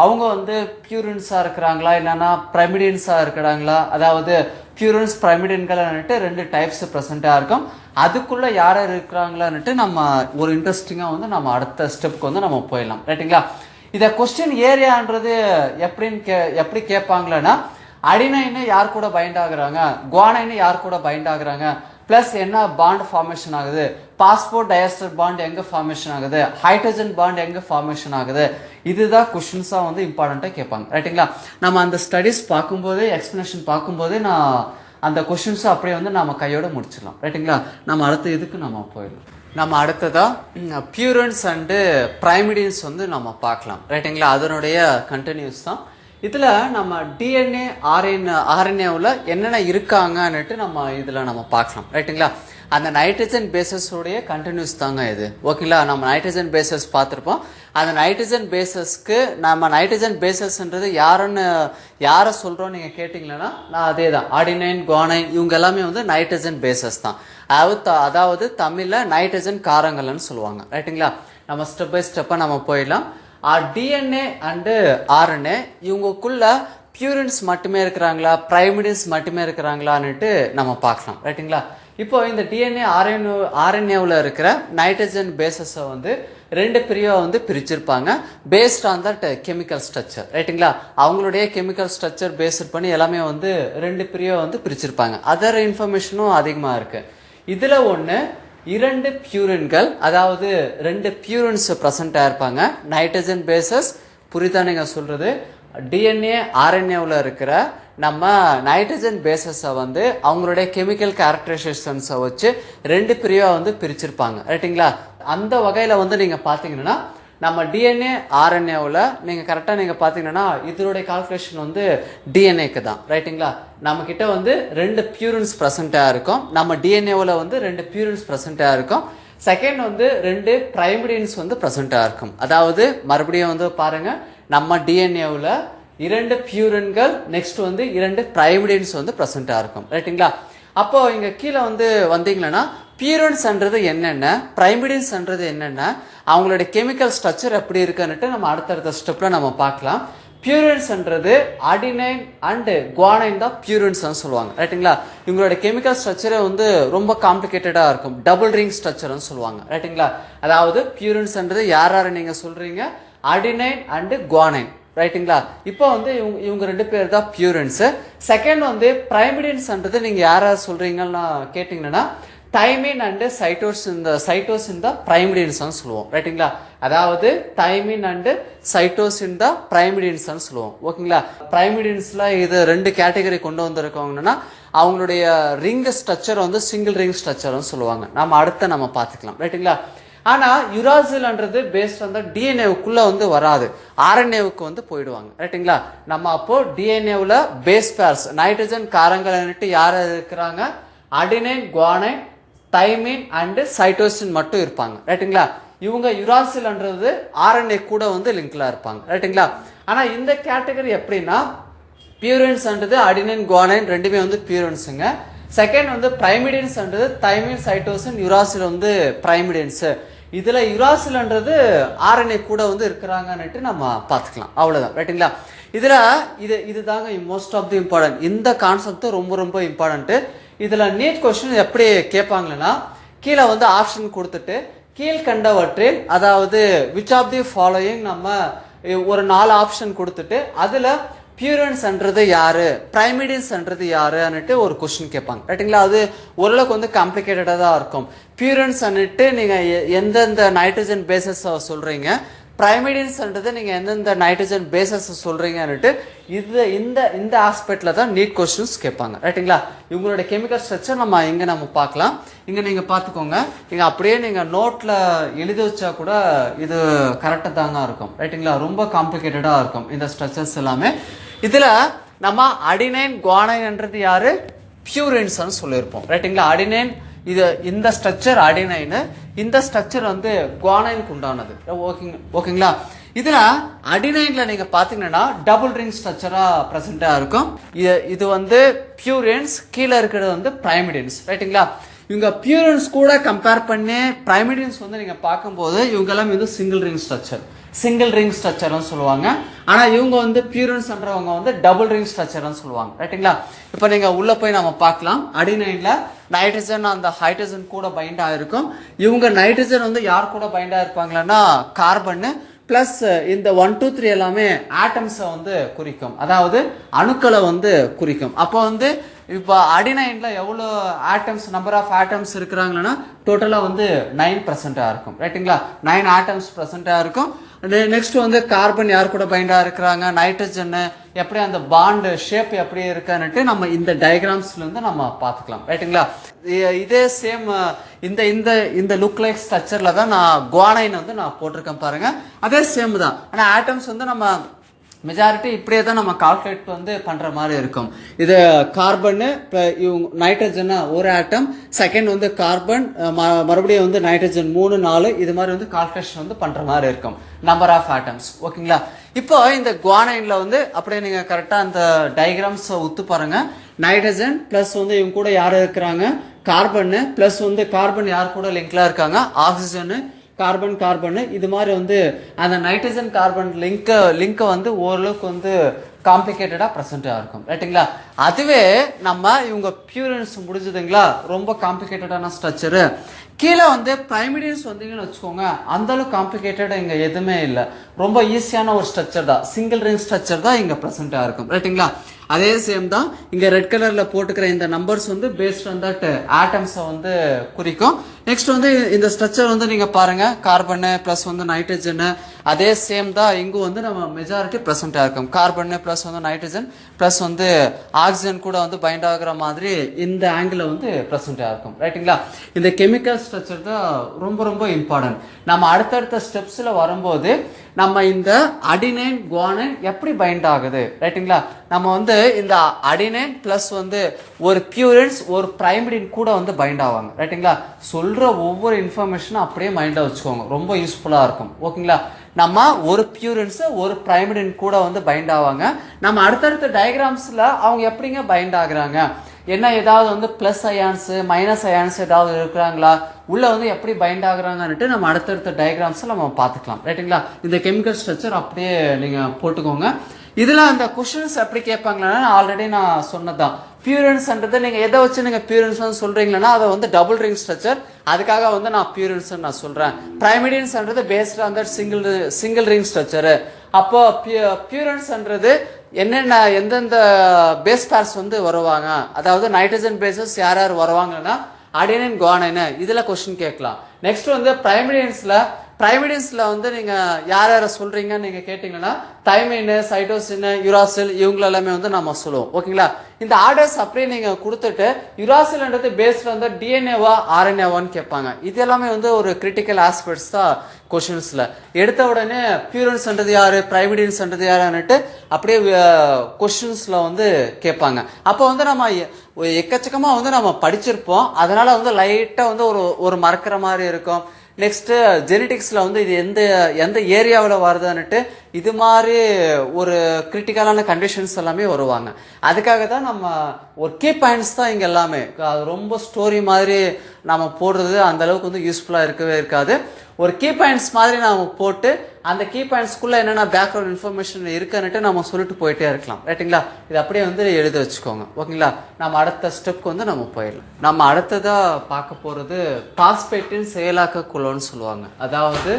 அவங்க வந்து பியூரின்ஸா இருக்கிறாங்களா இல்லைன்னா பிரைமிடின்ஸா இருக்கிறாங்களா, அதாவது பியூரின்ஸ் பிரைமிடின்கள் 2 டைப்ஸ் ப்ரெசென்டா இருக்கும். அதுக்குள்ள யார் இருக்கிறாங்களான்னுட்டு நம்ம ஒரு இன்ட்ரெஸ்டிங்கா வந்து நம்ம அடுத்த ஸ்டெப்க்கு வந்து நம்ம போயிடலாம் ரைட்டுங்களா. இத கொஸ்டின் ஏரியான்றது எப்படி கேட்பாங்களன்னா அடினைன் யார் கூட பைண்ட் ஆகுறாங்க, குவானைன் யார் கூட பைண்ட் ஆகுறாங்க, பிளஸ் என்ன பாண்ட் ஃபார்மேஷன் ஆகுது, பாஸ்போர்ட் டயஸ்டர் பாண்ட் எங்க ஃபார்மேஷன் ஆகுது, ஹைட்ரஜன் பாண்ட் எங்க ஃபார்மேஷன் ஆகுது, இதுதான் கொஸ்டின்ஸா வந்து இம்பார்ட்டண்டா கேட்பாங்க ரைட்டுங்களா. நம்ம அந்த ஸ்டடிஸ் பார்க்கும்போது எக்ஸ்பிளனேஷன் பார்க்கும்போதே நான் அந்த கொஸ்டின்ஸ் அப்படியே வந்து நம்ம கையோட முடிச்சிடலாம் ரைட்டுங்களா. நம்ம அடுத்த இதுக்கு நம்ம போயிடலாம். நம்ம அடுத்ததா பியூரன்ஸ் அண்டு பிரைமிடின்ஸ் வந்து நம்ம பார்க்கலாம் ரைட்டுங்களா. அதனுடைய கண்டினியூஸ் தான். இதுல நம்ம டிஎன்ஏ ஆர்என்ஏவில் என்னென்ன இருக்காங்கன்னுட்டு நம்ம இதுல நம்ம பார்க்கலாம் ரைட்டுங்களா. அந்த நைட்ரஜன் பேசஸ் உடைய கண்டினியூஸ் தாங்க இது ஓகேங்களா. நம்ம நைட்ரஜன் பேசஸ் பார்த்துருப்போம். அந்த நைட்ரஜன் பேசஸ்க்கு நம்ம நைட்ரஜன் பேசஸ்ன்றது யாரை சொல்றோம் நீங்க கேட்டீங்கன்னா நான் அதே தான், ஆர்டினைன் குவானைன் இவங்க எல்லாமே வந்து நைட்ரஜன் பேசஸ் தான். அதாவது தமிழ்ல நைட்ரஜன் காரங்கள்னு சொல்லுவாங்க ரைட்டுங்களா. நம்ம ஸ்டெப் பை ஸ்டெப்பா நம்ம போயிடலாம். டிஎன்ஏ அண்டு ஆர்என்ஏ இவங்களுக்குள்ள பியூரின்ஸ் மட்டுமே இருக்கிறாங்களா பிரைமிடின்ஸ் மட்டுமே இருக்கிறாங்களான்னுட்டு நம்ம பார்க்கலாம் ரைட்டுங்களா. இப்போ இந்த டிஎன்ஏ ஆர்என்ஏவில் இருக்கிற நைட்ரஜன் பேசஸை வந்து 2 பிரிவா வந்து பிரிச்சிருப்பாங்க based on that chemical structure ரைட்டுங்களா. அவங்களுடைய கெமிக்கல் ஸ்ட்ரக்சர் பேஸ்ட் பண்ணி எல்லாமே வந்து 2 பிரிவா வந்து பிரிச்சிருப்பாங்க. அதர் இன்ஃபர்மேஷனும் அதிகமா இருக்கு. இதுல ஒண்ணு 2 பியூரின்கள், அதாவது 2 பியூரின்ஸ் பிரசன்ட் ஆயிருப்பாங்க. நைட்ரஜன் பேசஸ் புரிதா நீங்க சொல்றது. டிஎன்ஏ ஆர்என்ஏவில் இருக்கிற நம்ம நைட்ரஜன் பேசஸை வந்து அவங்களுடைய கெமிக்கல் கேரக்டரைசேஷன்ஸை வச்சு 2 பிரிவா வந்து பிரிச்சிருப்பாங்க ரைட்டுங்களா. அந்த வகையில வந்து நீங்க பாத்தீங்கன்னா நம்ம டிஎன்ஏ ஆர்என்ஏவில் நீங்க கரெக்டா நீங்க பாத்தீங்கன்னா இதனுடைய கால்குலேஷன் வந்து டிஎன்ஏக்கு தான் ரைட்டுங்களா. நம்ம கிட்ட வந்து 2 பியூரின்ஸ் பிரசன்டா இருக்கும். நம்ம டிஎன்ஏவில் வந்து 2 பியூரின்ஸ் பிரசன்டா இருக்கும். செகண்ட் வந்து 2 பிரைமிடின்ஸ் வந்து பிரசன்டா இருக்கும். அதாவது மறுபடியும் வந்து பாருங்க, நம்ம டிஎன்ஏவில் 2 பியூரின்கள் நெக்ஸ்ட் வந்து 2 பிரைமிடின்ஸ் வந்து பிரசன்டா இருக்கும் ரைட்டுங்களா. அப்போ இங்க கீழே வந்து வந்தீங்கன்னா பியூரின்ஸ்ன்றது என்னென்ன, பிரைமிடின்ஸ்ன்றது என்னென்ன, அவங்களுடைய கெமிக்கல் ஸ்ட்ரக்சர் எப்படி இருக்குன்னுட்டு நம்ம அடுத்தடுத்த ஸ்டெப்ல நம்ம பார்க்கலாம். பியூரின்ஸ்ன்றது அடினைன் அண்ட் குவானைன் தான் பியூரின்ஸ் சொல்லுவாங்க ரைட்டுங்களா. இவங்களோட கெமிக்கல் ஸ்ட்ரக்சரை வந்து ரொம்ப காம்ப்ளிகேட்டடா இருக்கும், டபுள் ரிங் ஸ்ட்ரக்சர்னு சொல்லுவாங்க ரைட்டுங்களா. அதாவது பியூரின்ஸ்ன்றது யார் நீங்க சொல்றீங்க, அடினைன் அண்ட் குவானைன் ரைட்டுங்களா. இப்போ வந்து இவங்க 2 பேர் தான் பியூரின்ஸ். செகண்ட் வந்து பிரைமிடின்ஸ்ன்றது நீங்க யாரா சொல்றீங்கன்னா கேட்டீங்கன்னா தைமின் அண்ட் சைட்டோசின் தான் பிரைமிடின்ஸ் சொல்லுவோம் ரைட்டுங்களா. அதாவது தைமின் அண்ட் சைட்டோசின் தான் பிரைமிடின்ஸ் சொல்லுவோம் ஓகேங்களா. பிரைமிடின்ஸ்ல இது 2 கேட்டகரி கொண்டு வந்திருக்காங்கன்னா அவங்களுடைய ரிங் ஸ்ட்ரக்சர் வந்து சிங்கிள் ரிங் ஸ்ட்ரக்சர்னு சொல்லுவாங்க. நம்ம அடுத்த நம்ம பார்த்துக்கலாம் ரைட்டுங்களா. ஆனா யுராசில்ன்றது பேஸ்ட் அந்த டிஎன்ஏவுக்குள்ள வந்து வராது, ஆர்என்ஏவுக்கு வந்து போயிடுவாங்க ரைட்டுங்களா. நம்ம அப்போ டிஎன்ஏவுல பேஸ் பேர்ஸ் நைட்ரஜன் காரங்கள் யார் இருக்கிறாங்க, adenine guanine thymine and cytosine மட்டும் இருப்பாங்க ரைட்டுங்களா. இவங்க யுராசில்ன்றது ஆர்என்ஏ கூட வந்து லிங்க்ல இருப்பாங்க ரைட்டுங்களா. ஆனா இந்த கேட்டகரி எப்படின்னா பியூரின்ஸ்ன்றது அடினைன் குவானைன் ரெண்டுமே வந்து பியூரின்ஸுங்க. செகண்ட் வந்து பிரைமிடின்ஸ்ன்றது தைமின் சைட்டோசின் யுராசில் வந்து பிரைமிடின்ஸ். இதுல யுராசில்ன்றது ஆர்என்ஏ கூட வந்து இருக்கிறாங்கன்னுட்டு நம்ம பார்த்துக்கலாம். அவ்வளவுதான் ரைட்டுங்களா. இதுல இதுதாங்க மோஸ்ட் ஆஃப் தி இம்பார்ட்டன்ட். இந்த கான்செப்ட் ரொம்ப ரொம்ப இம்பார்ட்டன்ட். இதுல நீட் கொஸ்டின் எப்படி கேட்பாங்கன்னா கீழே வந்து ஆப்ஷன் கொடுத்துட்டு கீழ்கண்டவற்றில் அதாவது விச் ஆஃப் தி ஃபாலோயிங் நம்ம ஒரு 4 ஆப்ஷன் கொடுத்துட்டு அதுல பியூரின்ஸ்ன்றது யாரு பிரைமிடின்ஸ்ன்றது யாருன்னுட்டு ஒரு கொஸ்டின் கேட்பாங்க ரைட்டுங்களா. அது ஓரளவுக்கு வந்து காம்ப்ளிகேட்டடா தான் இருக்கும். பியூரின்ஸ்ன்னுட்டு நீங்க எந்தெந்த நைட்ரஜன் பேசஸ் சொல்றீங்க, பிரைமிடின்ஸ்ன்றது நீங்க எந்தெந்த நைட்ரஜன் பேசஸ் சொல்றீங்கன்னுட்டு இந்த ஆஸ்பெக்ட்ல தான் நீட் கொஸ்டின்ஸ் கேட்பாங்க ரைட்டுங்களா. இவங்களோட கெமிக்கல் ஸ்ட்ரக்சர் நம்ம பார்க்கலாம். இங்க நீங்க பாத்துக்கோங்க. இங்க அப்படியே நீங்க நோட்ல எழுதி வச்சா கூட இது கரெக்டா தாங்க இருக்கும் ரைட்டுங்களா. ரொம்ப காம்ப்ளிகேட்டடா இருக்கும் இந்த ஸ்ட்ரக்சர்ஸ் எல்லாமே. இதுல நம்ம அடினைன் குவானைன்ன்றது யாரு பியூரின்ஸ் சொல்லியிருப்போம் ரைட்டுங்களா. அடினைன் இந்த ஸ்ட்ரக்சர் அடினைன், இந்த ஸ்ட்ரக்சர் வந்து குவானைனுக்கு உண்டானது ஓகேங்களா. இதுல அடினைன்ல நீங்க பாத்தீங்கன்னா டபுள் ரிங் ஸ்ட்ரக்சரா பிரசன்டா இருக்கும். இது வந்து பியூரின்ஸ், கீழே இருக்கிறது வந்து பிரைமிடின்ஸ் ரைட்டுங்களா. இவங்க பியூரின்ஸ் கூட கம்பேர் பண்ணி பிரைமிடின்ஸ் வந்து நீங்க பார்க்கும்போது இவங்க எல்லாம் வந்து சிங்கிள் ரிங் ஸ்ட்ரக்சர்னு சொல்லுவாங்க. ஆனா இவங்க வந்து பியூரின்ஸ்ன்றவங்க வந்து டபுள் ரிங் ஸ்ட்ரக்சர்னு சொல்லுவாங்க ரைட்டுங்களா. இப்போ நீங்க உள்ள போய் நம்ம பார்க்கலாம். அடினைன்ல நைட்ரஜன் அந்த ஹைட்ரஜன் கூட பைண்ட் ஆயிருக்கும். இவங்க நைட்ரஜன் வந்து யார் கூட பைண்ட் ஆயிருப்பாங்களா கார்பன் பிளஸ் இந்த 1 2 3 எல்லாமே ஆட்டம்ஸை வந்து குறிக்கும், அதாவது அணுக்களை வந்து குறிக்கும். அப்போ வந்து இப்போ அடினைன்ல எவ்வளோ ஆட்டம்ஸ் நம்பர் ஆஃப் ஆட்டம்ஸ் இருக்கிறாங்கன்னா டோட்டலா வந்து 9% இருக்கும் ரைட்டுங்களா. 9 ஆட்டம்ஸ் பிரசன்டா இருக்கும். நெக்ஸ்ட் வந்து கார்பன் யார் கூட பைண்டா இருக்கிறாங்க, நைட்ரஜன் எப்படி அந்த பாண்ட் ஷேப் எப்படி இருக்கான்னுட்டு நம்ம இந்த டயக்ராம்ஸ்ல இருந்து நம்ம பார்த்துக்கலாம் ரைட்டுங்களா. இதே சேம் இந்த லுக் லைக் ஸ்ட்ரக்சர்ல தான் நான் குவானைன் வந்து நான் போட்டிருக்கேன் பாருங்க. அதே சேம் தான். ஆனா ஆட்டம்ஸ் வந்து நம்ம மெஜாரிட்டி இப்படியே தான் நம்ம கால்குலேட் வந்து பண்ற மாதிரி இருக்கும். இது கார்பன் நைட்ரஜன் ஒரு ஆட்டம், செகண்ட் வந்து கார்பன் மறுபடியும் வந்து நைட்ரஜன் 3 4 இது மாதிரி வந்து கால்குலேஷன் வந்து பண்ற மாதிரி இருக்கும் நம்பர் ஆஃப் ஆட்டம்ஸ் ஓகேங்களா. இப்போ இந்த குவானைன்ல வந்து அப்படியே நீங்க கரெக்டா அந்த டயக்ராம்ஸ் ஒத்து பாருங்க. நைட்ரஜன் பிளஸ் வந்து இவங்க கூட யாரு இருக்கிறாங்க கார்பன், பிளஸ் வந்து கார்பன் யார் கூட லிங்க்ல இருக்காங்க ஆக்சிஜன், கார்பன் இது மாதிரி வந்து அந்த நைட்ரஜன் கார்பன் லிங்க் வந்து ஓரளவுக்கு வந்து காம்ப்ளிகேட்டடா பிரசன்டா இருக்கும் ரைட்டுங்களா. அதுவே நம்ம இவங்க பியூரின்ஸ் முடிஞ்சதுங்களா, ரொம்ப காம்ப்ளிகேட்டடான ஸ்ட்ரக்சரு. கீழே வந்து பிரைமிடின்ஸ் வந்தீங்கன்னு வச்சுக்கோங்க, அந்த அளவுக்கு காம்ப்ளிகேட்டடா இங்க எதுவுமே இல்லை, ரொம்ப ஈஸியான ஒரு ஸ்ட்ரக்சர் தான், சிங்கிள் ரிங் ஸ்ட்ரக்சர் தான் இங்க பிரசன்டா இருக்கும் ரைட்டுங்களா. அதே சேம் தான் இங்க ரெட் கலர்ல போட்டுக்கிற இந்த நம்பர்ஸ் வந்து பேஸ்ட் ஆன் தட் ஆட்டம்ஸ் வந்து குறிக்கும். நெக்ஸ்ட் வந்து இந்த ஸ்ட்ரக்சர் வந்து நீங்க பாருங்க, கார்பன் பிளஸ் வந்து நைட்ரஜன் அதே சேம் தான் இங்கும் வந்து நம்ம மெஜாரிட்டி பிரசன்டா இருக்கும். கார்பன் பிளஸ் வந்து நைட்ரஜன் பிளஸ் வந்து ஆக்சிஜன் கூட வந்து பைண்ட் ஆகுற மாதிரி இந்த ஆங்கிள் வந்து பிரசன்டா இருக்கும் ரைட்டுங்களா. இந்த கெமிக்கல் ஸ்ட்ரக்சர் தான் ரொம்ப ரொம்ப இம்பார்ட்டன்ட். நம்ம அடுத்தடுத்த ஸ்டெப்ஸ்ல வரும்போது நம்ம இந்த அடினைன் குவானைன் எப்படி பைண்ட் ஆகுது ரைட்டுங்களா. நம்ம வந்து இந்த அடினைன் பிளஸ் வந்து ஒரு பியூரின்ஸ் ஒரு பிரைமிடின் கூட வந்து பைண்ட் ஆவாங்க ரைட்டுங்களா. சொல்ற ஒவ்வொரு இன்ஃபர்மேஷனும் அப்படியே மைண்ட்ல வச்சுக்கோங்க, ரொம்ப யூஸ்ஃபுல்லா இருக்கும் ஓகேங்களா. நம்ம ஒரு பியூரின்ஸ் ஒரு பிரைமிடின் கூட வந்து பைண்ட் ஆவாங்க. நம்ம அடுத்தடுத்த டயக்ராம்ஸ்ல அவங்க எப்படிங்க பைண்ட் ஆகுறாங்க, என்ன ஏதாவது வந்து பிளஸ் அயான்ஸ் மைனஸ் அயான்ஸ் ஏதாவது இருக்கிறாங்களா, உள்ள வந்து எப்படி பைண்ட் ஆகுறாங்கன்னுட்டு நம்ம அடுத்தடுத்த டயக்ராம்ஸ்ல நம்ம பார்த்துக்கலாம் ரைட்டுங்களா. இந்த கெமிக்கல் ஸ்ட்ரக்சர் அப்படியே நீங்க போட்டுக்கோங்க. இதுல அந்த கொஸ்டின்ஸ் எப்படி கேட்பாங்களா, ஆல்ரெடி நான் சொன்னதான். பியூரின்ஸ்ன்றது நீங்க எதை வச்சு நீங்க பியூரின்ஸ் சொல்றீங்களா, அதை வந்து டபுள் ரிங் ஸ்ட்ரக்சர், அதுக்காக வந்து நான் பியூரின்ஸ் நான் சொல்றேன். பிரைமிடின்ஸ்ன்றது based on that single ring structure. அப்போ பியூரின்ஸ்ன்றது என்னென்ன எந்தெந்த பேஸ் பேர்ஸ் வந்து வருவாங்க, அதாவது நைட்ரஜன் பேசஸ் யார் யார் வருவாங்கன்னா அடினைன் குவானைன், இதுல கொஸ்டின் கேட்கலாம். நெக்ஸ்ட் வந்து பிரைமிடின்ஸ்ல வந்து நீங்க யார் யார சொல்றீங்கன்னு நீங்க கேட்டீங்கன்னா தைமின் சைட்டோசின் யுராசில் இவங்க எல்லாமே வந்து நம்ம சொல்லுவோம் ஓகேங்களா. இந்த ஆர்டர்ஸ் அப்படியே நீங்க கொடுத்துட்டு யுராசில்ன்றது பேஸ்ட் வந்து டிஎன்ஏவா ஆர்என்ஏவான்னு கேட்பாங்க. இது எல்லாமே வந்து ஒரு கிரிட்டிக்கல் ஆஸ்பெக்ட்ஸ் தான் கொஸ்டின்ஸ்ல. எடுத்த உடனே பியூரின்ஸ்ன்றது யாரு பிரைமிடின்ஸ்ன்றது யாருன்னுட்டு அப்படியே கொஸ்டின்ஸ்ல வந்து கேட்பாங்க. அப்போ வந்து நம்ம எக்கச்சக்கமா வந்து நம்ம படிச்சிருப்போம், அதனால வந்து லைட்டா வந்து ஒரு மறக்கிற மாதிரி இருக்கும். நெக்ஸ்ட் ஜெனடிக்ஸ்ல வந்து இது எந்த எந்த ஏரியாவில் வருதுன்னுட்டு இது மாதிரி ஒரு கிரிட்டிக்கலான கண்டிஷன்ஸ் எல்லாமே வருவாங்க. அதுக்காக தான் நம்ம ஒரு கீ பாயிண்ட்ஸ் தான் இங்க எல்லாமே. அது ரொம்ப ஸ்டோரி மாதிரி நம்ம போடுறது அந்த அளவுக்கு வந்து யூஸ்ஃபுல்லா இருக்கவே இருக்காது. ஒரு கீ பாயிண்ட்ஸ் மாதிரி நாம போட்டு அந்த கீ பாயிண்ட்ஸ்குள்ள என்னென்ன பேக்ரவுண்ட் இன்ஃபர்மேஷன் இருக்குன்னுட்டு நம்ம சொல்லிட்டு போயிட்டே இருக்கலாம். ரைட்டுங்களா? இது அப்படியே வந்து எழுதி வச்சுக்கோங்க. ஓகேங்களா? நம்ம அடுத்த ஸ்டெப்க்கு வந்து நம்ம போயிடலாம். நம்ம அடுத்ததா பார்க்க போறது பாஸ்பேட்டின் செயலாக்க குழுன்னு சொல்லுவாங்க. அதாவது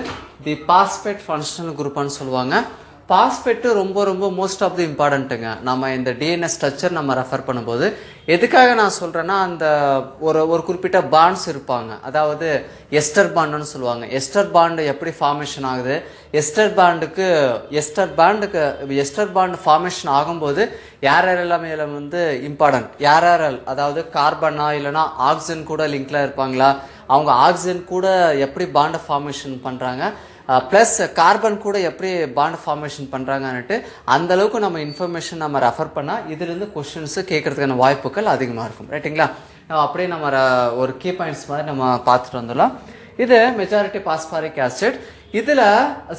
தி பாஸ்பேட் ஃபங்க்ஷனல் குரூப்னு சொல்லுவாங்க. பாஸ்பேட் ரொம்ப ரொம்ப மோஸ்ட் ஆஃப் தி இம்பார்ட்டன்ட்டுங்க. நம்ம இந்த டிஎன்ஏ ஸ்ட்ரக்சர் நம்ம ரெஃபர் பண்ணும்போது எதுக்காக நான் சொல்றேன்னா, அந்த ஒரு குறிப்பிட்ட பாண்ட்ஸ் இருப்பாங்க. அதாவது எஸ்டர் பாண்டுன்னு சொல்லுவாங்க. எஸ்டர் பாண்டு எப்படி ஃபார்மேஷன் ஆகுது, எஸ்டர் பாண்டு ஃபார்மேஷன் ஆகும்போது யார் எல்லாமே வந்து இம்பார்ட்டன்ட், யார் அதாவது கார்பனா இல்லைன்னா ஆக்சிஜன் கூட லிங்க்ல இருப்பாங்களா, அவங்க ஆக்சிஜன் கூட எப்படி பாண்டை ஃபார்மேஷன் பண்றாங்க, பிளஸ் கார்பன் கூட எப்படி பாண்ட் ஃபார்மேஷன் பண்றாங்கன்னுட்டு அந்த அளவுக்கு நம்ம இன்ஃபர்மேஷன் நம்ம ரெஃபர் பண்ணா இதுல இருந்து கொஸ்டின்ஸ் கேட்கறதுக்கான வாய்ப்புகள் அதிகமா இருக்கும். ரைட்டுங்களா? அப்படியே நம்ம ஒரு கீ பாயிண்ட்ஸ் மாதிரி நம்ம பார்த்துட்டு வந்துடலாம். இது மெஜாரிட்டி பாஸ்பாரிக் ஆசிட். இதுல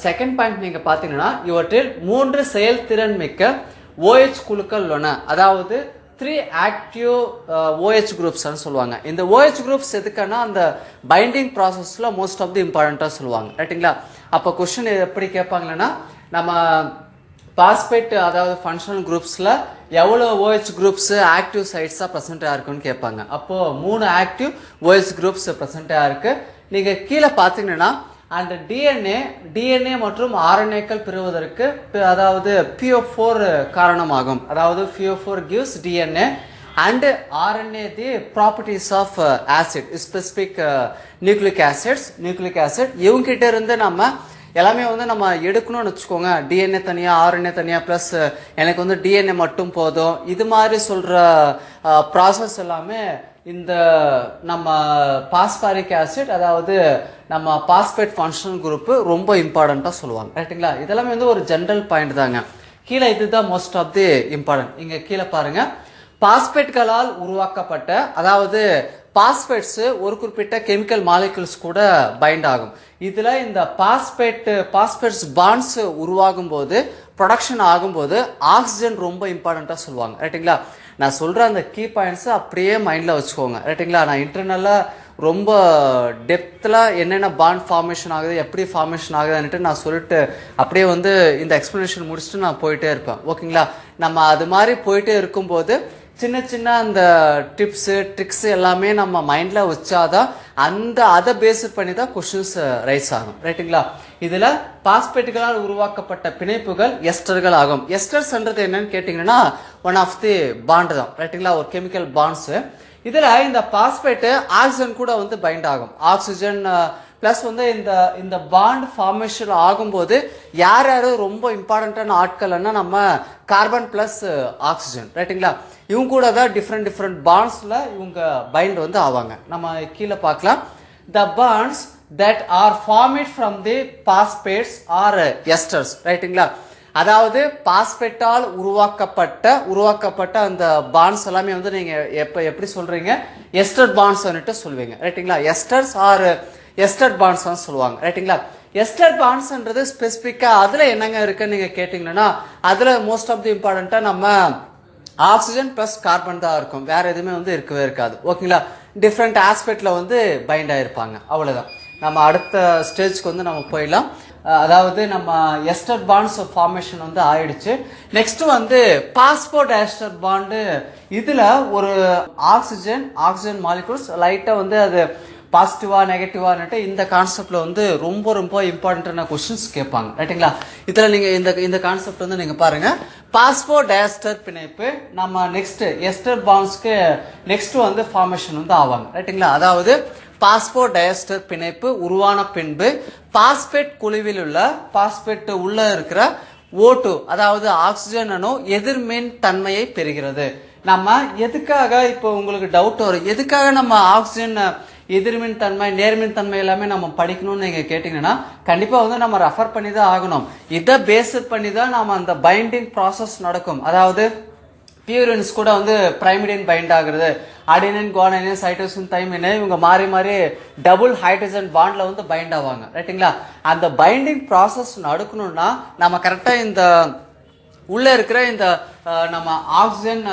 செகண்ட் பாயிண்ட் நீங்க பாத்தீங்கன்னா, இவற்றில் 3 செயல்திறன் மிக்க OH குழுக்கள் உள்ளன. அதாவது 3 ஆக்டிவ் OH குரூப்ஸ் சொல்லுவாங்க. இந்த OH குரூப்ஸ் எதுக்குன்னா அந்த பைண்டிங் ப்ராசஸ்ல மோஸ்ட் ஆஃப் தி இம்பார்ட்டன்டா சொல்லுவாங்க. ரைட்டுங்களா? அப்ப கொஸ்டின் எப்படி கேட்பாங்கன்னா, நம்ம பாஸ்பேட் அதாவது ஃபங்க்ஷனல் குரூப்ஸ்ல எவ்வளவு OH குரூப்ஸ் ஆக்டிவ் சைட்ஸா பிரசன்டா இருக்குன்னு கேட்பாங்க. அப்போ 3 ஆக்டிவ் OH குரூப்ஸ் பிரசன்டா இருக்கு. நீங்க கீழே பாத்தீங்கன்னா அந்த டிஎன்ஏ மற்றும் ஆர்என்ஏக்கள் பெறுவதற்கு அதாவது PO4 காரணமாகும். அதாவது PO4 gives DNA and RNA the properties of acid, specific nucleic acid. இவங்க கிட்ட இருந்து நம்ம எல்லாமே வந்து நம்ம எடுக்கணும்னு வச்சுக்கோங்க. டிஎன்ஏ தனியா ஆர்என்ஏ தனியா பிளஸ் எனக்கு வந்து டிஎன்ஏ மட்டும் போதும், இது மாதிரி சொல்ற ப்ராசஸ் எல்லாமே இந்த நம்ம பாஸ்பாரிக் ஆசிட் அதாவது நம்ம பாஸ்பேட் ஃபங்க்ஷனல் குரூப் ரொம்ப இம்பார்ட்டண்டா சொல்லுவாங்க. ரைட்டுங்களா? இதெல்லாமே வந்து ஒரு ஜெனரல் பாயிண்ட் தாங்க. கீழே இதுதான் மோஸ்ட் ஆஃப் தி இம்பார்ட்டன்ட். இங்க கீழே பாருங்க, பாஸ்பேட்களால் உருவாக்கப்பட்ட அதாவது பாஸ்பேட்ஸ் ஒரு குறிப்பிட்ட கெமிக்கல் மாலிகுல்ஸ் கூட பைண்ட் ஆகும். இதுல இந்த பாஸ்பேட்ஸ் பாண்ட்ஸ் உருவாகும் போது ப்ரொடக்ஷன் ஆகும்போது ஆக்சிஜன் ரொம்ப இம்பார்ட்டண்டா சொல்லுவாங்க. ரைட்டுங்களா? நான் சொல்ற அந்த கீ பாயிண்ட்ஸ் அப்படியே மைண்ட்ல வச்சுக்கோங்க. ரைட்டுங்களா? நான் இன்டர்னலா ரொம்ப டெப்த்ல என்னென்ன பாண்ட் ஃபார்மேஷன் ஆகுது, எப்படி ஃபார்மேஷன் ஆகுதுன்னுட்டு நான் சொல்லிட்டு அப்படியே வந்து இந்த எக்ஸ்பிளனேஷன் முடிச்சுட்டு நான் போயிட்டே இருப்பேன். ஓகேங்களா? நம்ம அது மாதிரி போயிட்டே இருக்கும்போது சின்ன சின்ன அந்த டிப்ஸ் ட்ரிக்ஸ் எல்லாமே நம்ம மைண்ட்ல வச்சாதான் அதை பேஸ் பண்ணி தான் கொஸ்டின்ஸ் ரைஸ் ஆகும். ரைட்டுங்களா? இதுல பாஸ்பேட்டுகளால் உருவாக்கப்பட்ட பிணைப்புகள் எஸ்டர்கள் ஆகும். எஸ்டர்ஸ்ன்றது என்னன்னு கேட்டீங்கன்னா ஒன் ஆஃப் தி பாண்ட் தான். ரைட்டுங்களா? ஒரு கெமிக்கல் பாண்ட்ஸ். இதுல இந்த பாஸ்பேட் ஆக்சிஜன் கூட வந்து பைண்ட் ஆகும். ஆக்சிஜன் பிளஸ் வந்து இந்த பாண்ட் ஃபார்மேஷன் ஆகும்போது யார் ரொம்ப இம்பார்ட்டன்டான ஆட்கள்னா நம்ம கார்பன் பிளஸ் ஆக்சிஜன். ரைட்டுங்களா? இவங்க கூட தான் டிஃப்ரெண்ட் பாண்ட்ஸ்ல இவங்க பைண்ட் வந்து ஆவாங்க. நம்ம கீழே பார்க்கலாம். த bonds that are formed from the phosphates or esters. ரைட்டுங்களா? அதாவது பாஸ்பேட்டால் உருவாக்கப்பட்ட அந்த பாண்ட்ஸ் எல்லாமே வந்து நீங்க எப்படி சொல்றீங்க, எஸ்டர் பாண்ட்ஸ் சொல்லுவீங்க. ரைட்டுங்களா? எஸ்டர்ஸ் ஆர் எஸ்டர் பாண்ட்ஸ் சொல்லுவாங்க. ரைட்டுங்களா? எஸ்டர் பாண்ட்ஸ்ன்றது ஸ்பெசிபிக்கா அதுல என்னங்க இருக்குன்னு நீங்க கேட்டீங்கன்னா, அதுல மோஸ்ட் ஆஃப் தி இம்பார்ட்டன்டா நம்ம ஆக்சிஜன் பிளஸ் கார்பன் தான் இருக்கும். வேற எதுவுமே வந்து இருக்கவே இருக்காது. ஓகேங்களா? டிஃப்ரெண்ட் ஆஸ்பெக்ட்ல வந்து பைண்ட் ஆயிருப்பாங்க. அவ்வளவுதான். நம்ம அடுத்த ஸ்டேஜ்க்கு வந்து நம்ம போயிடலாம். அதாவது நம்ம எஸ்டர் பாண்ட்ஸ் ஃபார்மேஷன் வந்து ஆயிடுச்சு. நெக்ஸ்ட் வந்து பாஸ்போடைஸ்டர் பாண்டு. இதுல ஒரு ஆக்சிஜன் மாலிகுல்ஸ் லைட்டா வந்து அது பாசிட்டிவா நெகட்டிவான்ட்டு இந்த கான்செப்ட்ல வந்து ரொம்ப ரொம்ப இம்பார்ட்டன்டான கொஸ்டின்ஸ் கேட்பாங்க. ரைட்டுங்களா? இதுல நீங்க இந்த கான்செப்ட் வந்து நீங்க பாருங்க. பாஸ்போடைஸ்டர் பிணைப்பு நம்ம நெக்ஸ்ட் எஸ்டர் பாண்ட்ஸ்க்கு நெக்ஸ்ட் வந்து ஃபார்மேஷன் வந்து ஆவாங்க. ரைட்டுங்களா? அதாவது பாஸ்போடைஸ்டர் பிணைப்பு உருவான பின்பு பாஸ்பேட் குழுவில் உள்ள இருக்கிற O2 அதாவது ஆக்சிஜன் அணு எதிர்மின் தன்மையை பெறுகிறது. நம்ம எதுக்காக இப்போ உங்களுக்கு டவுட் வரும், எதுக்காக நம்ம ஆக்சிஜன் எதிர்மின் தன்மை நேர்மின் தன்மை எல்லாமே நம்ம படிக்கணும்னு நீங்க கேட்டீங்கன்னா கண்டிப்பா வந்து நம்ம ரெஃபர் பண்ணி தான் ஆகணும். இதை பேஸ் பண்ணி தான் நம்ம அந்த பைண்டிங் ப்ராசஸ் நடக்கும். அதாவது பியூரின்ஸ் கூட வந்து பிரைமிடின் பைண்ட் ஆகுறது, அடினின் குவானின் சைட்டோசின் தைமின் இவங்க மாறி மாறி டபுள் ஹைட்ரஜன் பாண்ட்ல வந்து பைண்ட் ஆவாங்க ரைட்டுங்களா. அந்த பைண்டிங் ப்ராசஸ் நடக்கணும்னா நம்ம கரெக்டா இந்த உள்ள இருக்கிற இந்த நம்ம ஆக்சிஜன்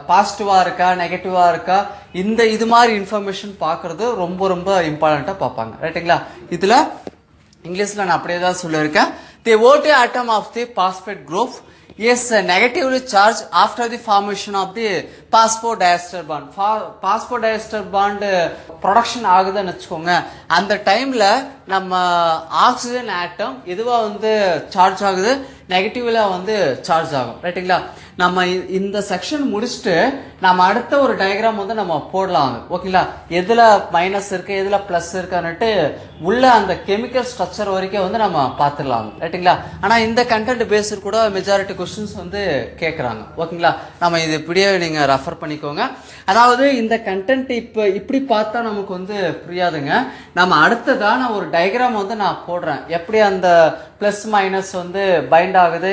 பாசிட்டிவா இருக்கா நெகட்டிவா இருக்கா இந்த இது மாதிரி இன்ஃபர்மேஷன் பார்க்கறது ரொம்ப ரொம்ப இம்பார்ட்டண்டா பார்ப்பாங்க ரைட்டுங்களா. இதுல இங்கிலீஷ்ல நான் அப்படியே தான் சொல்லியிருக்கேன். தி ஓட்டி atom of the phosphate group is negatively charged after the formation of the phosphodiester bond. phosphodiester bond production ஆகுதுன்னு வச்சுக்கோங்க. அந்த டைம்ல நம்ம ஆக்சிஜன் ஆட்டம் இதுவா வந்து சார்ஜ் ஆகுது, நெகட்டிவ்ல வந்து சார்ஜ் ஆகும் ரைட்டுங்களா. நம்ம இந்த செக்ஷன் முடிச்சுட்டு நம்ம அடுத்த ஒரு டயக்ராம் வந்து நம்ம போடலாம் ஓகேங்களா. எதுல மைனஸ் இருக்கு எதுல பிளஸ் இருக்கான்னுட்டு உள்ள அந்த கெமிக்கல் ஸ்ட்ரக்சர் வரைக்கும் வந்து நம்ம பார்த்துடலாம் ரைட்டுங்களா. ஆனா இந்த கண்டென்ட் பேஸ்டு கூட மெஜாரிட்டி கொஸ்டின்ஸ் வந்து கேட்கறாங்க ஓகேங்களா. நம்ம இது இப்படியே நீங்க ரெஃபர் பண்ணிக்கோங்க. அதாவது இந்த கண்டென்ட் இப்படி பார்த்தா நமக்கு வந்து புரியாதுங்க. நம்ம அடுத்ததான ஒரு டயக்ராம் வந்து நான் போடுறேன், எப்படி அந்த பிளஸ் மைனஸ் வந்து பைண்ட் ஆகுது,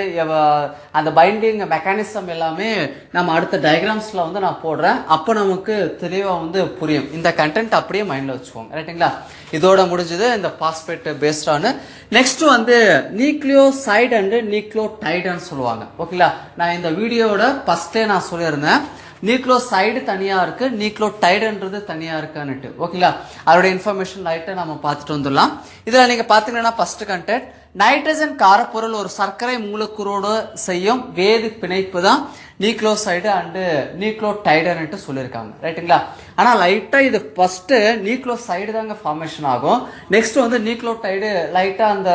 அந்த பைண்டிங் மெக்கானிசம் எல்லாமே நம்ம அடுத்த டயக்ராம்ஸ்ல வந்து நான் போடுறேன். அப்போ நமக்கு தெளிவா வந்து புரியும். இந்த கண்டென்ட் அப்படியே மைண்ட்ல வச்சுக்கோங்க ரைட்டுங்களா. இதோட முடிஞ்சது இந்த பாஸ்பேட் பேஸ்டான. நெக்ஸ்ட் வந்து நியூக்ளியோசைடு அண்ட் நியூக்ளியோடைடுன்னு சொல்லுவாங்க ஓகேங்களா. நான் இந்த வீடியோட ஃபர்ஸ்டே நான் சொல்லியிருந்தேன் நியூக்ளியோசைடு தனியா இருக்கு நியூக்ளியோடைடுன்றது தனியா இருக்கான்னுட்டு ஓகேங்களா. அதோட இன்ஃபர்மேஷன் லைட்டா நம்ம பார்த்துட்டு வந்துடலாம். இதுல நீங்க பாத்தீங்கன்னா ஃபர்ஸ்ட் கண்டென்ட் நைட்ரஜன் காரப்பொருள் ஒரு சர்க்கரை மூலக்கூறோடு செய்யும் வேதி பிணைப்பு தான் நியூக்ளியோசைடு அண்ட் நியூக்ளியோடைடுன்னு சொல்லியிருக்காங்க ரைட்டுங்களா. ஆனா லைட்டா இது ஃபர்ஸ்ட் நியூக்ளியோசைடு தாங்க ஃபார்மேஷன் ஆகும். நெக்ஸ்ட் வந்து நியூக்ளியோடைடு லைட்டா அந்த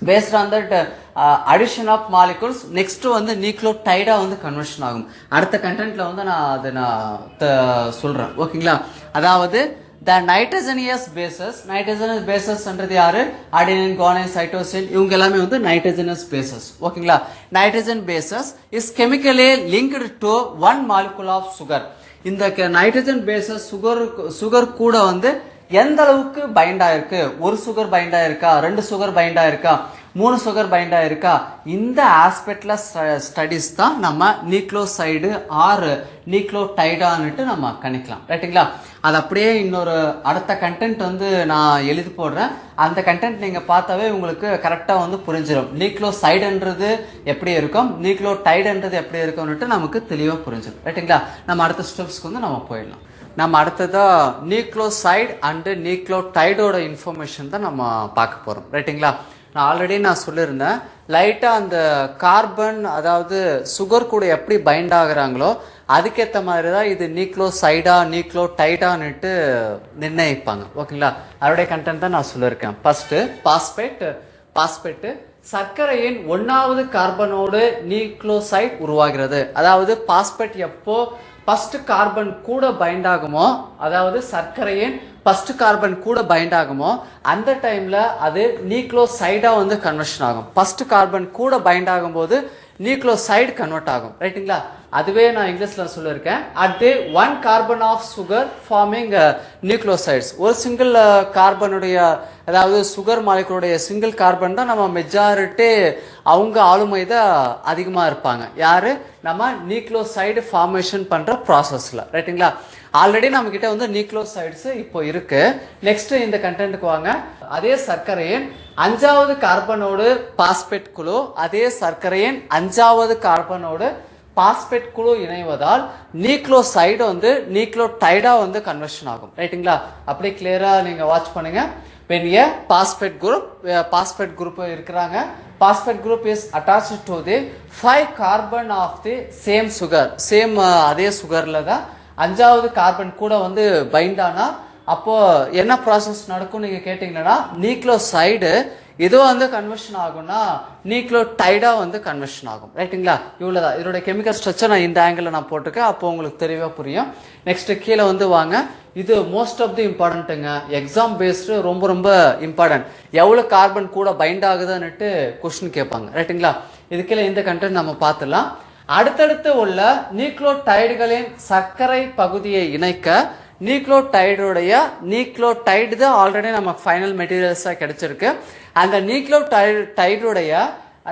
based on that addition of molecules next வந்து நியூக்ளியோடைடா வந்து கன்வர்ஷன் ஆகும். அடுத்த கண்டென்ட்ல வந்து நான் சொல்றேன் ஓகேங்களா. அதாவது the nitrogenous bases என்றது யாரு அடினின் குவானின் சைட்டோசின் இவங்க எல்லாமே வந்து nitrogenous bases ஓகேங்களா. nitrogen bases is chemically linked to one molecule of sugar. இந்த நைட்ரஜன் பேசஸ் சுகர் கூட வந்து எந்த அளவுக்கு பைண்ட் ஆயிருக்கு, ஒரு சுகர் பைண்ட் ஆயிருக்கா, 2 சுகர் பைண்ட் ஆயிருக்கா, 3 சுகர் பைண்ட் ஆயிருக்கா, இந்த ஆஸ்பெக்ட்ல ஸ்டடிஸ் தான் நம்ம நியூக்ளியோசைடு ஆர் நியூக்ளியோடைடான்னுட்டு நம்ம கணிக்கலாம் ரைட்டுங்களா. அது அப்படியே இன்னொரு அடுத்த கண்டென்ட் வந்து நான் எழுதி போடுறேன். அந்த கண்டென்ட் நீங்க பார்த்தாவே உங்களுக்கு கரெக்டா வந்து புரிஞ்சிடும். நியூக்ளியோசைடுன்றது எப்படி இருக்கும் நியூக்ளியோடைடுன்றது எப்படி இருக்கும்னுட்டு நமக்கு தெளிவா புரிஞ்சிடும் ரைட்டுங்களா. நம்ம அடுத்த ஸ்டெப்ஸ்க்கு வந்து நம்ம போயிடலாம். நம்ம அடுத்ததா நியூக்ளியோசைடு அண்ட் நியூக்ளியோடைடோட இன்ஃபர்மேஷன் தான் நம்ம பார்க்க போறோம் ரைட்டுங்களா. நான் ஆல்ரெடி நான் சொல்லியிருந்தேன் லைட்டா அந்த கார்பன் அதாவது சுகர் கூட எப்படி பைண்ட் ஆகுறாங்களோ அதுக்கேற்ற மாதிரி தான் இது நியூக்ளியோசைடா நியூக்ளியோடைடான்னுட்டு நிர்ணயிப்பாங்க ஓகேங்களா. அதோடைய கண்டென்ட் தான் நான் சொல்லியிருக்கேன். ஃபர்ஸ்ட் பாஸ்பேட் சர்க்கரையின் 1வது கார்பனோடு நியூக்ளியோசைடு உருவாகிறது. அதாவது பாஸ்பேட் எப்போ ஃபர்ஸ்ட் கார்பன் கூட பைண்ட் ஆகுமோ, அதாவது சர்க்கரையின் ஃபர்ஸ்ட் கார்பன் கூட பைண்ட் ஆகுமோ அந்த டைம்ல அது நியூக்ளியோசைடா வந்து கன்வர்ஷன் ஆகும். ஃபர்ஸ்ட் கார்பன் கூட பைண்ட் ஆகும்போது நியூக்ளியோசைடு கன்வெர்ட் ஆகும் ரைட்டுங்களா. அதுவே நான் இங்கிலீஷ்ல சொல்லியிருக்கேன் at the 1 carbon of sugar forming nucleosides. ஒரு சிங்கிள் கார்பனுடைய அதாவது சுகர் மாலிகுலுடைய சிங்கிள் கார்பன் தான் நம்ம மெஜாரிட்டி அவங்க ஆளுமை தான் அதிகமா இருப்பாங்க. யாரு நம்ம நியூக்ளியோசைடு ஃபார்மேஷன் பண்ற ப்ராசஸ்ல ரைட்டுங்களா. ஆல்ரெடி நம்ம கிட்ட வந்து நியூக்ளியோசைட்ஸ் இப்போ இருக்கு. நெக்ஸ்ட் இந்த கண்டென்ட்க்கு வாங்க. அதே சர்க்கரையின் 5வது கார்பனோடு பாஸ்பேட் குழு அதே சர்க்கரையின் 5வது கார்பனோடு பாஸ்பேட் குழு இணைவதால் நியூக்ளியோசைடு வந்து நியூக்ளியோடைடா வந்து கன்வர்ஷன் ஆகும் ரைட்டுங்களா. அப்படியே கிளியரா நீங்க வாட்ச் பண்ணுங்க. when a phosphate group இருக்கிறாங்க, phosphate group is attached to the 5 carbon of the same sugar, same அதே சுகர்ல தான் 5வது கார்பன் கூட வந்து பைண்ட் ஆனா அப்போ என்ன ப்ராசஸ் நடக்கும் நீங்க கேட்டீங்கன்னா நியூக்ளியோசைடு இது வந்து கன்வர்ஷன் ஆகும்னா நியூக்ளியோடைடா வந்து கன்வர்ஷன் ஆகும் ரைட்டுங்களா. இவ்வளவுதான் இதோட கெமிக்கல் ஸ்ட்ரக்சர். நான் இந்த ஆங்கிள் நான் போட்டிருக்கேன், அப்போ உங்களுக்கு தெளிவா புரியும். நெக்ஸ்ட் கீழே வந்து வாங்க. இது மோஸ்ட் ஆஃப் தி இம்பார்ட்டன்ட்டுங்க, எக்ஸாம் பேஸ்டு ரொம்ப ரொம்ப இம்பார்ட்டன்ட். எவ்வளவு கார்பன் கூட பைண்ட் ஆகுதுன்னுட்டு கொஸ்டின் கேட்பாங்க ரைட்டுங்களா. இது கீழே இந்த கண்டென்ட் நம்ம பார்த்துலாம். அடுத்தடுத்து உள்ள நியூக்ளியோடைடுகளின் சர்க்கரை பகுதியை இணைக்க நியூக்ளியோடைடு தான் ஆல்ரெடி நம்ம ஃபைனல் மெட்டீரியல்ஸா கிடைச்சிருக்கு. அந்த நியூக்ளியோடைடுடைய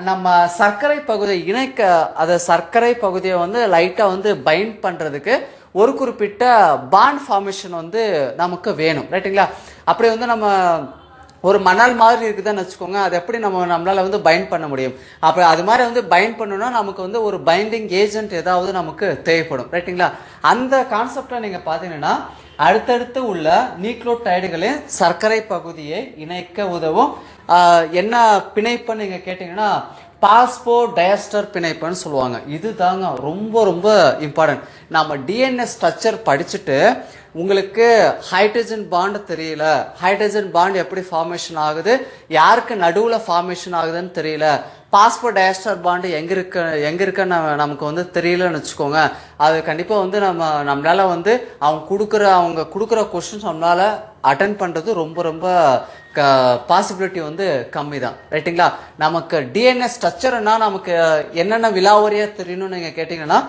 நம்ம சர்க்கரை பகுதியை இணைக்க, அதை சர்க்கரை பகுதியை வந்து லைட்டா வந்து பைண்ட் பண்றதுக்கு ஒரு குறிப்பிட்ட பாண்ட் ஃபார்மேஷன் வந்து நமக்கு வேணும் ரைட்டுங்களா. அப்படி வந்து நம்ம ஒரு மணல் மாதிரி இருக்குதுன்னு வச்சுக்கோங்க, அது எப்படி நம்மளால வந்து பைண்ட் பண்ண முடியும்? அப்போ அது மாதிரி வந்து பைண்ட் பண்ணணும்னா நமக்கு வந்து ஒரு பைண்டிங் ஏஜென்ட் ஏதாவது நமக்கு தேவைப்படும் ரைட்டுங்களா. அந்த கான்செப்டை நீங்க பாத்தீங்கன்னா அடுத்தடுத்து உள்ள நியூக்ளியோடைடுகளின் சர்க்கரை பகுதியை இணைக்க உதவும் என்ன பிணைப்புன்னு நீங்க கேட்டீங்கன்னா பாஸ்போ டயஸ்டர் பிணைப்புன்னு சொல்லுவாங்க. இது தாங்க ரொம்ப ரொம்ப இம்பார்ட்டன்ட். நம்ம டிஎன்ஏ ஸ்ட்ரக்சர் படிச்சுட்டு உங்களுக்கு ஹைட்ரஜன் பாண்ட் தெரியல, ஹைட்ரஜன் பாண்ட் எப்படி ஃபார்மேஷன் ஆகுது, யாருக்கு நடுவில் ஃபார்மேஷன் ஆகுதுன்னு தெரியல, பாஸ்போ டயஸ்டர் பாண்டு எங்க இருக்குன்னு நமக்கு வந்து தெரியலன்னு வச்சுக்கோங்க, அது கண்டிப்பா வந்து நம்மளால வந்து அவங்க கொடுக்குற கொஸ்டின்ஸ் நம்மளால அட்டென்ட் பண்றது ரொம்ப ரொம்ப பாசிபிலிட்டி வந்து கம்மி தான் ரைட்டுங்களா. நமக்கு டிஎன்ஏ ஸ்ட்ரக்சர்னா நமக்கு என்னென்ன விலாவரியா தெரியணும்னு நீங்க கேட்டீங்கன்னா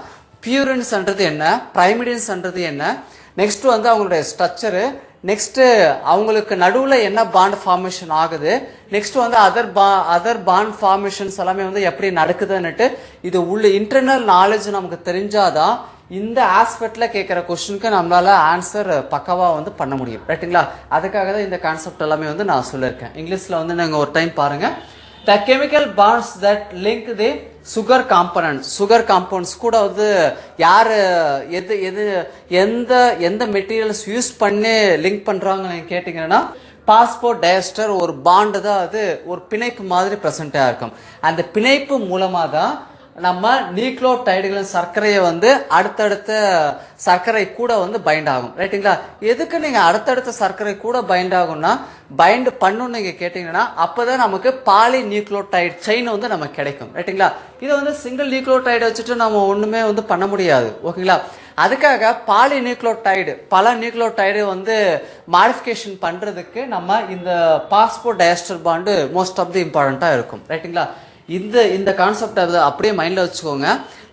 பியூரின்ஸ்ன்றது என்ன, பிரைமிடின்ஸ்ன்றது என்ன, நெக்ஸ்ட் வந்து அவங்களுடைய ஸ்ட்ரக்சரு, நெக்ஸ்ட் அவங்களுக்கு நடுவில் என்ன பாண்ட் ஃபார்மேஷன் ஆகுது, நெக்ஸ்ட் வந்து அதர் பாண்ட் ஃபார்மேஷன்ஸ் எல்லாமே வந்து எப்படி நடக்குதுன்னுட்டு இது உள்ள இன்டர்னல் நாலேஜ் நமக்கு தெரிஞ்சாதான் இந்த ஆஸ்பெக்ட்ல கேட்குற கொஸ்டினுக்கு நம்மளால ஆன்சர் பக்கவா வந்து பண்ண முடியும் ரைட்டுங்களா. அதுக்காக தான் இந்த கான்செப்ட் எல்லாமே வந்து நான் சொல்லியிருக்கேன். இங்கிலீஷ்ல வந்து நீங்க ஒரு டைம் பாருங்க. The chemical bonds that link the sugar components, sugar compounds கூட வந்து யாரு எந்த மெட்டீரியல்ஸ் யூஸ் பண்ணி லிங்க் பண்றாங்கன்னு கேட்டீங்கன்னா பாஸ்போ டயஸ்டர் ஒரு பாண்டு தான், அது ஒரு பிணைப்பு மாதிரி பிரசன்டா இருக்கும். அந்த பிணைப்பு மூலமா தான் நம்ம நியூக்ளியோடைடுகளின் சர்க்கரையை வந்து அடுத்தடுத்த சர்க்கரை கூட வந்து பைண்ட் ஆகும் ரைட்டுங்களா. எதுக்கு நீங்க அடுத்தடுத்த சர்க்கரை கூட பைண்ட் ஆகும்னா பைண்ட் பண்ணணும்னு நீங்க கேட்டீங்கன்னா அப்பதான் நமக்கு பாலி நியூக்ளியோடைடு செயின் வந்து நமக்கு கிடைக்கும் ரைட்டுங்களா. இதை வந்து சிங்கிள் நியூக்ளியோடைடு வச்சுட்டு நம்ம ஒண்ணுமே வந்து பண்ண முடியாது ஓகேங்களா. அதுக்காக பாலி நியூக்ளியோடைடு பல நியூக்ளியோடைடு வந்து மாடிஃபிகேஷன் பண்றதுக்கு நம்ம இந்த phosphodiester bond most of the இம்பார்ட்டண்டா இருக்கும் ரைட்டுங்களா. இந்த கான்செப்ட் அது அப்படியே மைண்ட்ல வச்சுக்கோங்க.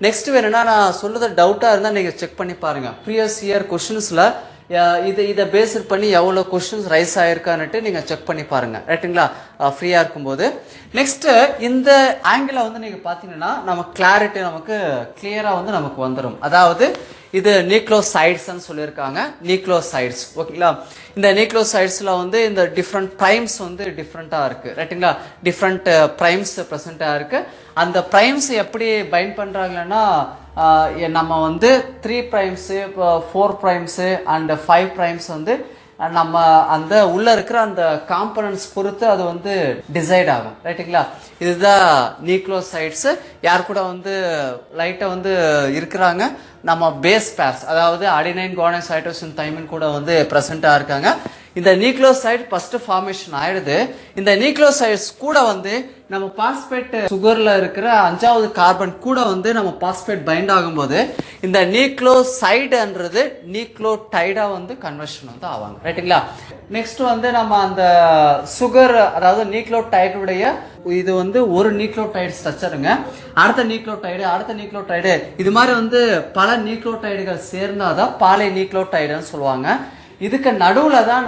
நெக்ஸ்ட் வேணும்னா நான் சொல்றது டவுட்டா இருந்தா நீங்க செக் பண்ணி பாருங்க. ப்ரீவியஸ் இயர் கொஸ்டின்ஸ்ல இதை பேஸ் பண்ணி எவ்வளவு கொஸ்டின்ஸ் ரைஸ் ஆயிருக்கான்னுட்டு நீங்க செக் பண்ணி பாருங்க ரைட்டுங்களா ஃப்ரீயா இருக்கும்போது. நெக்ஸ்ட் இந்த ஆங்கிள் வந்து நீங்க பாத்தீங்கன்னா நம்ம கிளாரிட்டி நமக்கு கிளியரா வந்து நமக்கு வந்துடும். அதாவது இது நியூக்ளியோசைட்ஸ் சொல்லியிருக்காங்க, நியூக்ளியோசைட்ஸ் ஓகேங்களா. இந்த நியூக்ளியோசைட்ஸ்ல வந்து இந்த டிஃப்ரெண்ட் பிரைம்ஸ் வந்து டிஃப்ரெண்டா இருக்கு ரைட்டுங்களா. டிஃப்ரெண்ட் பிரைம்ஸ் பிரசன்டா இருக்கு. அந்த பிரைம்ஸ் எப்படி பைண்ட் பண்றாங்கன்னா நம்ம வந்து 3 பிரைம்ஸ் 4 பிரைம்ஸ் அண்ட் 5 பிரைம்ஸ் வந்து நம்ம அந்த உள்ள இருக்கிற அந்த காம்பனன்ட்ஸ் பொறுத்து அது வந்து டிசைட் ஆகும் ரைட்டுங்களா. இதுதான் நியூக்ளியோசைட்ஸ். யார் கூட வந்து லைட்டா வந்து இருக்கிறாங்க நம்ம பேஸ் பேர்ஸ், அதாவது அடினைன் குவானைன் சைட்டோசின் தைமின் கூட வந்து பிரசன்டா இருக்காங்க. இந்த நியூக்ளியோசைட் ஃபர்ஸ்ட் ஃபார்மேஷன் ஆயிடுது. இந்த நியூக்ளியோசைட்ஸ் கூட வந்து நம்ம பாஸ்பேட் சுகர்ல இருக்கிற 5வது கார்பன் கூட வந்து நம்ம பாஸ்பேட் பைண்ட் ஆகும்போது இந்த நியூக்ளியோசைடுன்றது நியூக்ளியோடைடா வந்து கன்வர்ஷன் வந்து ஆவாங்க ரைட்டுங்களா. நெக்ஸ்ட் வந்து நம்ம அந்த சுகர் அதாவது நியூக்ளியோடைடுடைய இது வந்து ஒரு நியூக்ளியோடைடு ஸ்ட்ரக்சருங்க. அடுத்த நியூக்ளியோடைடு இது மாதிரி வந்து பல நியூக்ளியோடைடுகள் சேர்ந்தாதான் பாலி நியூக்ளியோடைடுன்னு சொல்லுவாங்க. இதுக்கு நடுவுல தான்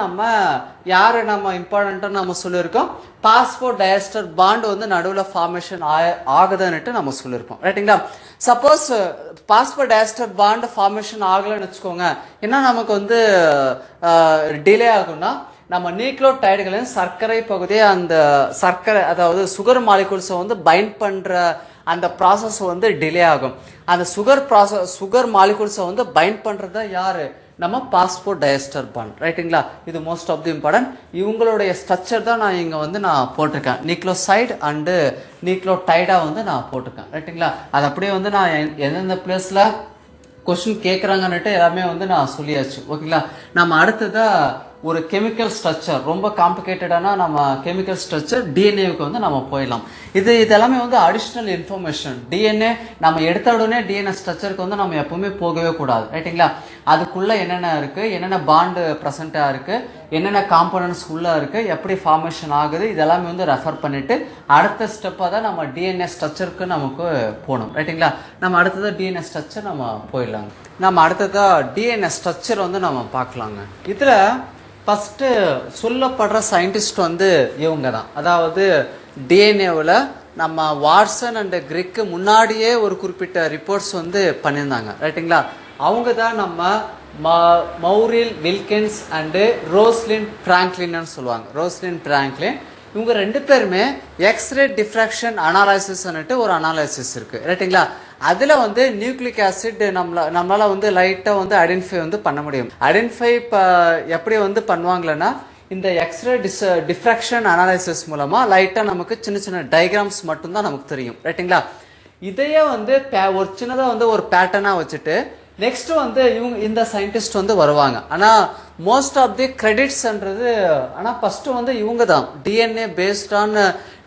நம்ம இம்பார்ட்டன்டா நம்ம சொல்லியிருக்கோம் பாஸ்போ டயஸ்டர் பாண்ட் வந்து நடுவுல ஃபார்மேஷன் ஆகுதுன்னுட்டு நம்ம சொல்லியிருக்கோம் ரைட்டுங்களா. சப்போஸ் பாஸ்போ டயஸ்டர் பாண்ட் ஃபார்மேஷன் ஆகலன்னு வச்சுக்கோங்க, என்ன நமக்கு வந்து டிலே ஆகும்னா நம்ம நியூக்ளியோடைடுகளின் சர்க்கரை பகுதியை அந்த சர்க்கரை அதாவது சுகர் மாலிகூல்ஸை வந்து பைண்ட் பண்ற அந்த ப்ராசஸ் வந்து டிலே ஆகும். அந்த சுகர் மாலிகூல்ஸை வந்து பைண்ட் பண்றத யாரு நம்ம பாஸ்போ டயஸ்டர் பாண்ட் ரைட்டுங்களா. இது மோஸ்ட் ஆஃப் தி இம்பார்ட்டன்ட். இவங்களுடைய ஸ்ட்ரக்சர் தான் நான் போட்டிருக்கேன். நியூக்ளியோசைடு அண்டு நியூக்ளியோடைடா வந்து நான் போட்டிருக்கேன் ரைட்டுங்களா. அது அப்படியே வந்து நான் எந்தெந்த பிளேஸ்ல கொஸ்டின் கேட்கறாங்கன்னுட்டு எல்லாமே வந்து நான் சொல்லியாச்சு ஓகேங்களா. நம்ம அடுத்ததா ஒரு கெமிக்கல் ஸ்ட்ரக்சர் ரொம்ப காம்ப்ளிகேட்டடான நம்ம கெமிக்கல் ஸ்ட்ரக்சர் டிஎன்ஏவுக்கு வந்து நம்ம போயிடலாம். இது எல்லாமே வந்து அடிஷ்னல் இன்ஃபர்மேஷன். டிஎன்ஏ நம்ம எடுத்த உடனே டிஎன்ஏ ஸ்ட்ரக்சருக்கு வந்து நம்ம எப்பவுமே போகவே கூடாது ரைட்டுங்களா. அதுக்குள்ள என்னென்ன இருக்கு, என்னென்ன பாண்டு பிரசண்டா இருக்கு, என்னென்ன காம்பனன்ட்ஸ் உள்ள இருக்கு, எப்படி ஃபார்மேஷன் ஆகுது, இதெல்லாமே வந்து ரெஃபர் பண்ணிட்டு அடுத்த ஸ்டெப்பாக தான் நம்ம டிஎன்ஏ ஸ்ட்ரக்சருக்கு நமக்கு போகணும் ரைட்டுங்களா. நம்ம அடுத்தது டிஎன்ஏ ஸ்ட்ரக்சர் நம்ம போயிடலாங்க. நம்ம அடுத்ததா டிஎன்ஏ ஸ்ட்ரக்சர் வந்து நம்ம பார்க்கலாங்க. இதுல ஃபர்ஸ்ட் சொல்லப்படுற சயின்டிஸ்ட் வந்து இவங்க தான். அதாவது டிஎன்ஏவில் நம்ம வாட்சன் அண்ட் கிரிக்கு முன்னாடியே ஒரு குறிப்பிட்ட ரிப்போர்ட்ஸ் வந்து பண்ணியிருந்தாங்க ரைட்டுங்களா. அவங்க தான் நம்ம மௌரில் வில்கின்ஸ் அண்டு ரோஸ்லின் பிராங்க்லின்னு சொல்லுவாங்க. ரோஸ்லின் பிராங்க்லின் இவங்க ரெண்டு பேருமே எக்ஸ்ரே டிஃப்ராக்ஷன் அனாலிசிஸ்ன்னுட்டு ஒரு அனாலிசிஸ் இருக்கு ரைட்டுங்களா. அதுல வந்து நியூக்ளிக் ஆசிட் நம்மளால வந்து லைட்டா வந்து ஐடென்டிஃபை வந்து பண்ண முடியும். ஐடென்டிஃபை எப்படி வந்து பண்ணுவாங்களன்னா இந்த எக்ஸ்ரே டிஃப்ராக்ஷன் அனாலிசிஸ் மூலமா லைட்டா நமக்கு சின்ன சின்ன டயக்ராம்ஸ் மட்டும்தான் நமக்கு தெரியும் ரைட்டுங்களா. இதையே வந்து ஒரு சின்னதா வந்து ஒரு பேட்டர்னா வச்சுட்டு நெக்ஸ்ட் வந்து இவங்க இந்த சயின்டிஸ்ட் வந்து வருவாங்க. ஆனா மோஸ்ட் ஆஃப் தி கிரெடிட்ஸ்ன்றது ஆனா ஃபர்ஸ்ட் வந்து இவங்க தான் டிஎன்ஏ பேஸ்ட் ஆன்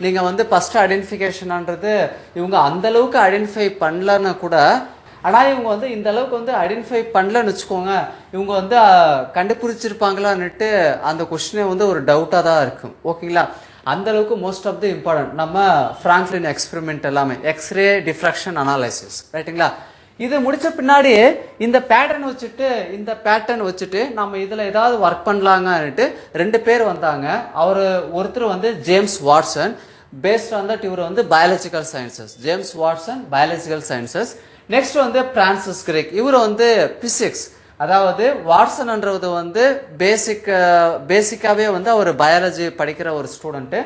நீங்க வந்து ஃபர்ஸ்ட் ஐடென்டிஃபிகேஷன்ன்றது இவங்க அந்த அளவுக்கு ஐடென்டிஃபை பண்ணலன்னு கூட, ஆனா இவங்க வந்து இந்த அளவுக்கு வந்து ஐடென்டிஃபை பண்ணலன்னு வச்சுக்கோங்க, இவங்க வந்து கண்டுபிடிச்சிருப்பாங்களான்னுட்டு அந்த கொஸ்டினே வந்து ஒரு டவுட்டா தான் இருக்கும் ஓகேங்களா. அந்த அளவுக்கு மோஸ்ட் ஆஃப் தி இம்பார்ட்டன்ட் நம்ம பிராங்க்லின் எக்ஸ்பெரிமெண்ட் எல்லாமே எக்ஸ்ரே டிஃப்ராக்ஷன் அனாலிசிஸ் ரைட்டுங்களா. இது முடிச்ச பின்னாடி இந்த பேட்டர்ன் வச்சுட்டு நம்ம இதுல ஏதாவது ஒர்க் பண்ணலாங்கன்னுட்டு ரெண்டு பேர் வந்தாங்க. ஒருத்தர் வந்து James Watson, paste on that இவர் வந்து biological sciences, James Watson biological sciences. Next வந்து பிரான்சிஸ் கிரிக், இவர் வந்து பிசிக்ஸ், அதாவது வாட்சன்ன்றது வந்து பேசிக்காவே வந்து அவர் பயாலஜி படிக்கிற ஒரு ஸ்டூடெண்ட்.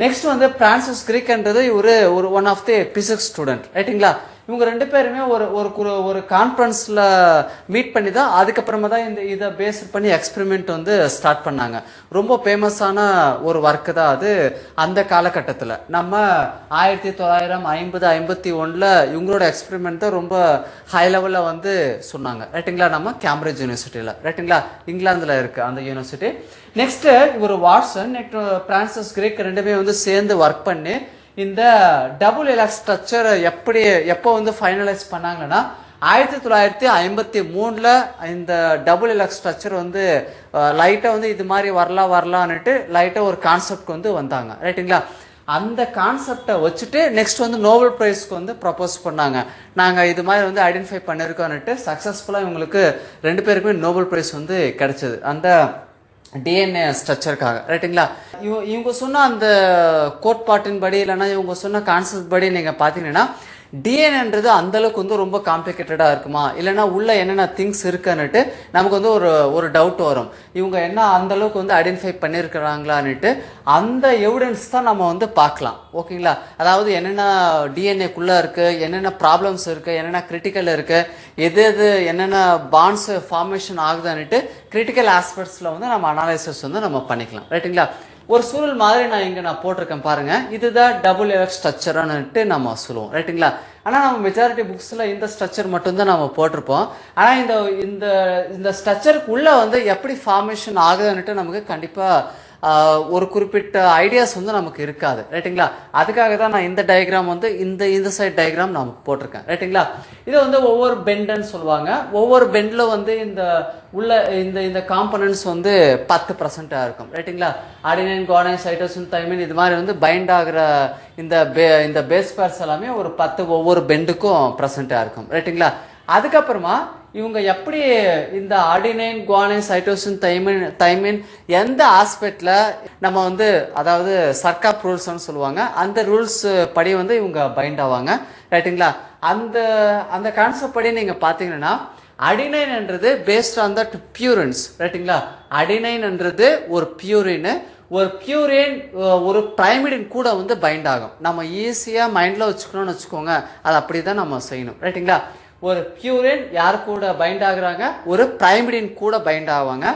நெக்ஸ்ட் வந்து பிரான்சிஸ் கிரிக்ன்றது இவரு ஒரு one of the physics student ரைட்டுங்களா. இவங்க ரெண்டு பேருமே ஒரு கான்ஃபரன்ஸ்ல மீட் பண்ணி தான் அதுக்கப்புறமா தான் இதை பேஸ் பண்ணி எக்ஸ்பெரிமெண்ட் வந்து ஸ்டார்ட் பண்ணாங்க. ரொம்ப ஃபேமஸான ஒரு ஒர்க்கு தான் அது. அந்த காலகட்டத்தில் நம்ம 1951 இவங்களோட எக்ஸ்பெரிமெண்ட் தான் ரொம்ப ஹை லெவலில் வந்து சொன்னாங்க ரைட்டுங்களா. நம்ம கேம்பிரிட்ஜ் யூனிவர்சிட்டியில் ரைட்டுங்களா, இங்கிலாந்துல இருக்கு அந்த யூனிவர்சிட்டி. நெக்ஸ்ட் இவர் வாட்சன் பிரான்சிஸ் கிரிக் ரெண்டுமே வந்து சேர்ந்து ஒர்க் பண்ணி இந்த டபுள் எலக்ட் ஸ்ட்ரக்சர் எப்போ வந்து ஃபைனலைஸ் பண்ணாங்கன்னா 1953 இந்த டபுள் எலக்ட் ஸ்ட்ரக்சர் வந்து லைட்டா வந்து இது மாதிரி வரலான்னுட்டு லைட்டா ஒரு கான்செப்ட் வந்து வந்தாங்க ரைட்டுங்களா. அந்த கான்செப்டை வச்சுட்டு நெக்ஸ்ட் வந்து நோபல் பிரைஸ்க்கு வந்து ப்ரப்போஸ் பண்ணாங்க. நாங்கள் இது மாதிரி வந்து ஐடென்டிஃபை பண்ணியிருக்கோன்னுட்டு சக்ஸஸ்ஃபுல்லாக இவங்களுக்கு ரெண்டு பேருக்குமே நோபல் பிரைஸ் வந்து கிடைச்சது அந்த டிஎன்ஏ ஸ்ட்ரக்சருக்காக ரைட்டுங்களா. இவங்க சொன்ன அந்த கோட்பாட்டின் படி இல்லைன்னா இவங்க சொன்ன கான்செப்ட் படி நீங்க பாத்தீங்கன்னா டிஎன்ஏன்றது அந்த அளவுக்கு வந்து ரொம்ப காம்ப்ளிகேட்டடா இருக்குமா, இல்லைன்னா உள்ள என்னென்ன திங்ஸ் இருக்குன்னுட்டு நமக்கு வந்து ஒரு டவுட் வரும். இவங்க என்ன அந்த அளவுக்கு வந்து ஐடென்டிஃபை பண்ணிருக்கிறாங்களான்னுட்டு அந்த எவிடன்ஸ் தான் நம்ம வந்து பார்க்கலாம் ஓகேங்களா. அதாவது என்னென்ன டிஎன்ஏக்குள்ள இருக்கு, என்னென்ன ப்ராப்ளம்ஸ் இருக்கு, என்னென்ன கிரிட்டிக்கல் இருக்கு, எது என்னென்ன பாண்ட்ஸ் ஃபார்மேஷன் ஆகுதுன்னுட்டு கிரிட்டிக்கல் ஆஸ்பெக்ட்ஸ்ல வந்து நம்ம அனாலிசிஸ் வந்து நம்ம பண்ணிக்கலாம் ரைட்டுங்களா. ஒரு சூழல் மாதிரி நான் போட்டிருக்கேன் பாருங்க, இதுதான் டபுள் எலக்ட் ஸ்ட்ரக்சர்னுட்டு நம்ம சொல்லுவோம் ரைட்டுங்களா. ஆனா நம்ம மெஜாரிட்டி புக்ஸ்ல இந்த ஸ்ட்ரக்சர் மட்டும்தான் நம்ம போட்டிருப்போம். ஆனா இந்த ஸ்ட்ரக்சருக்கு உள்ள வந்து எப்படி ஃபார்மேஷன் ஆகுதுன்னுட்டு நமக்கு கண்டிப்பா ஒரு குறிப்பிட்ட ஐடியாஸ் வந்து நமக்கு இருக்காது ரைட்டுங்களா. அதுக்காக தான் நான் இந்த டயக்ராம் வந்து இந்த சைட் டயக்ராம் நான் போட்டிருக்கேன் ரைட்டுங்களா. இது வந்து ஒவ்வொரு பெண்டுன்னு சொல்லுவாங்க. ஒவ்வொரு பெண்ட்ல வந்து இந்த காம்பனன்ட்ஸ் வந்து 10% இருக்கும் ரைட்டுங்களா. அடினைன், குவானைன், சைட்டோசின், தைமின் இது மாதிரி வந்து பைண்ட் ஆகிற இந்த பேஸ் பேர்ஸ் எல்லாமே ஒரு 10 ஒவ்வொரு பெண்டுக்கும் ப்ரெசென்டா இருக்கும் ரைட்டுங்களா. அதுக்கப்புறமா இவங்க எப்படி இந்த அடினைன், குவானைன், சைட்டோசின், தைமின் எந்த ஆஸ்பெக்ட்ல நம்ம வந்து அதாவது சர்க்காப் ரூல்ஸ்னு சொல்லுவாங்க, அந்த ரூல்ஸ் படி வந்து இவங்க பைண்ட் ஆவாங்க ரைட்டுங்களா. அந்த கான்செப்ட் படி நீங்க பாத்தீங்கன்னா அடினைன் என்றது பேஸ்ட் ஆன் தட் பியூரின்ஸ் ரைட்டுங்களா. அடினைன் என்றது ஒரு பியூரின், ஒரு பிரைமிடின் கூட வந்து பைண்ட் ஆகும். நம்ம ஈஸியா மைண்ட்ல வச்சுக்கணும்னு வச்சுக்கோங்க, அது அப்படிதான் நம்ம செய்யணும் ரைட்டுங்களா. ஒரு பியூரின் யார் கூட பைண்ட் ஆகுறாங்க, ஒரு பிரைமிடின் கூட பைண்ட் ஆவாங்க.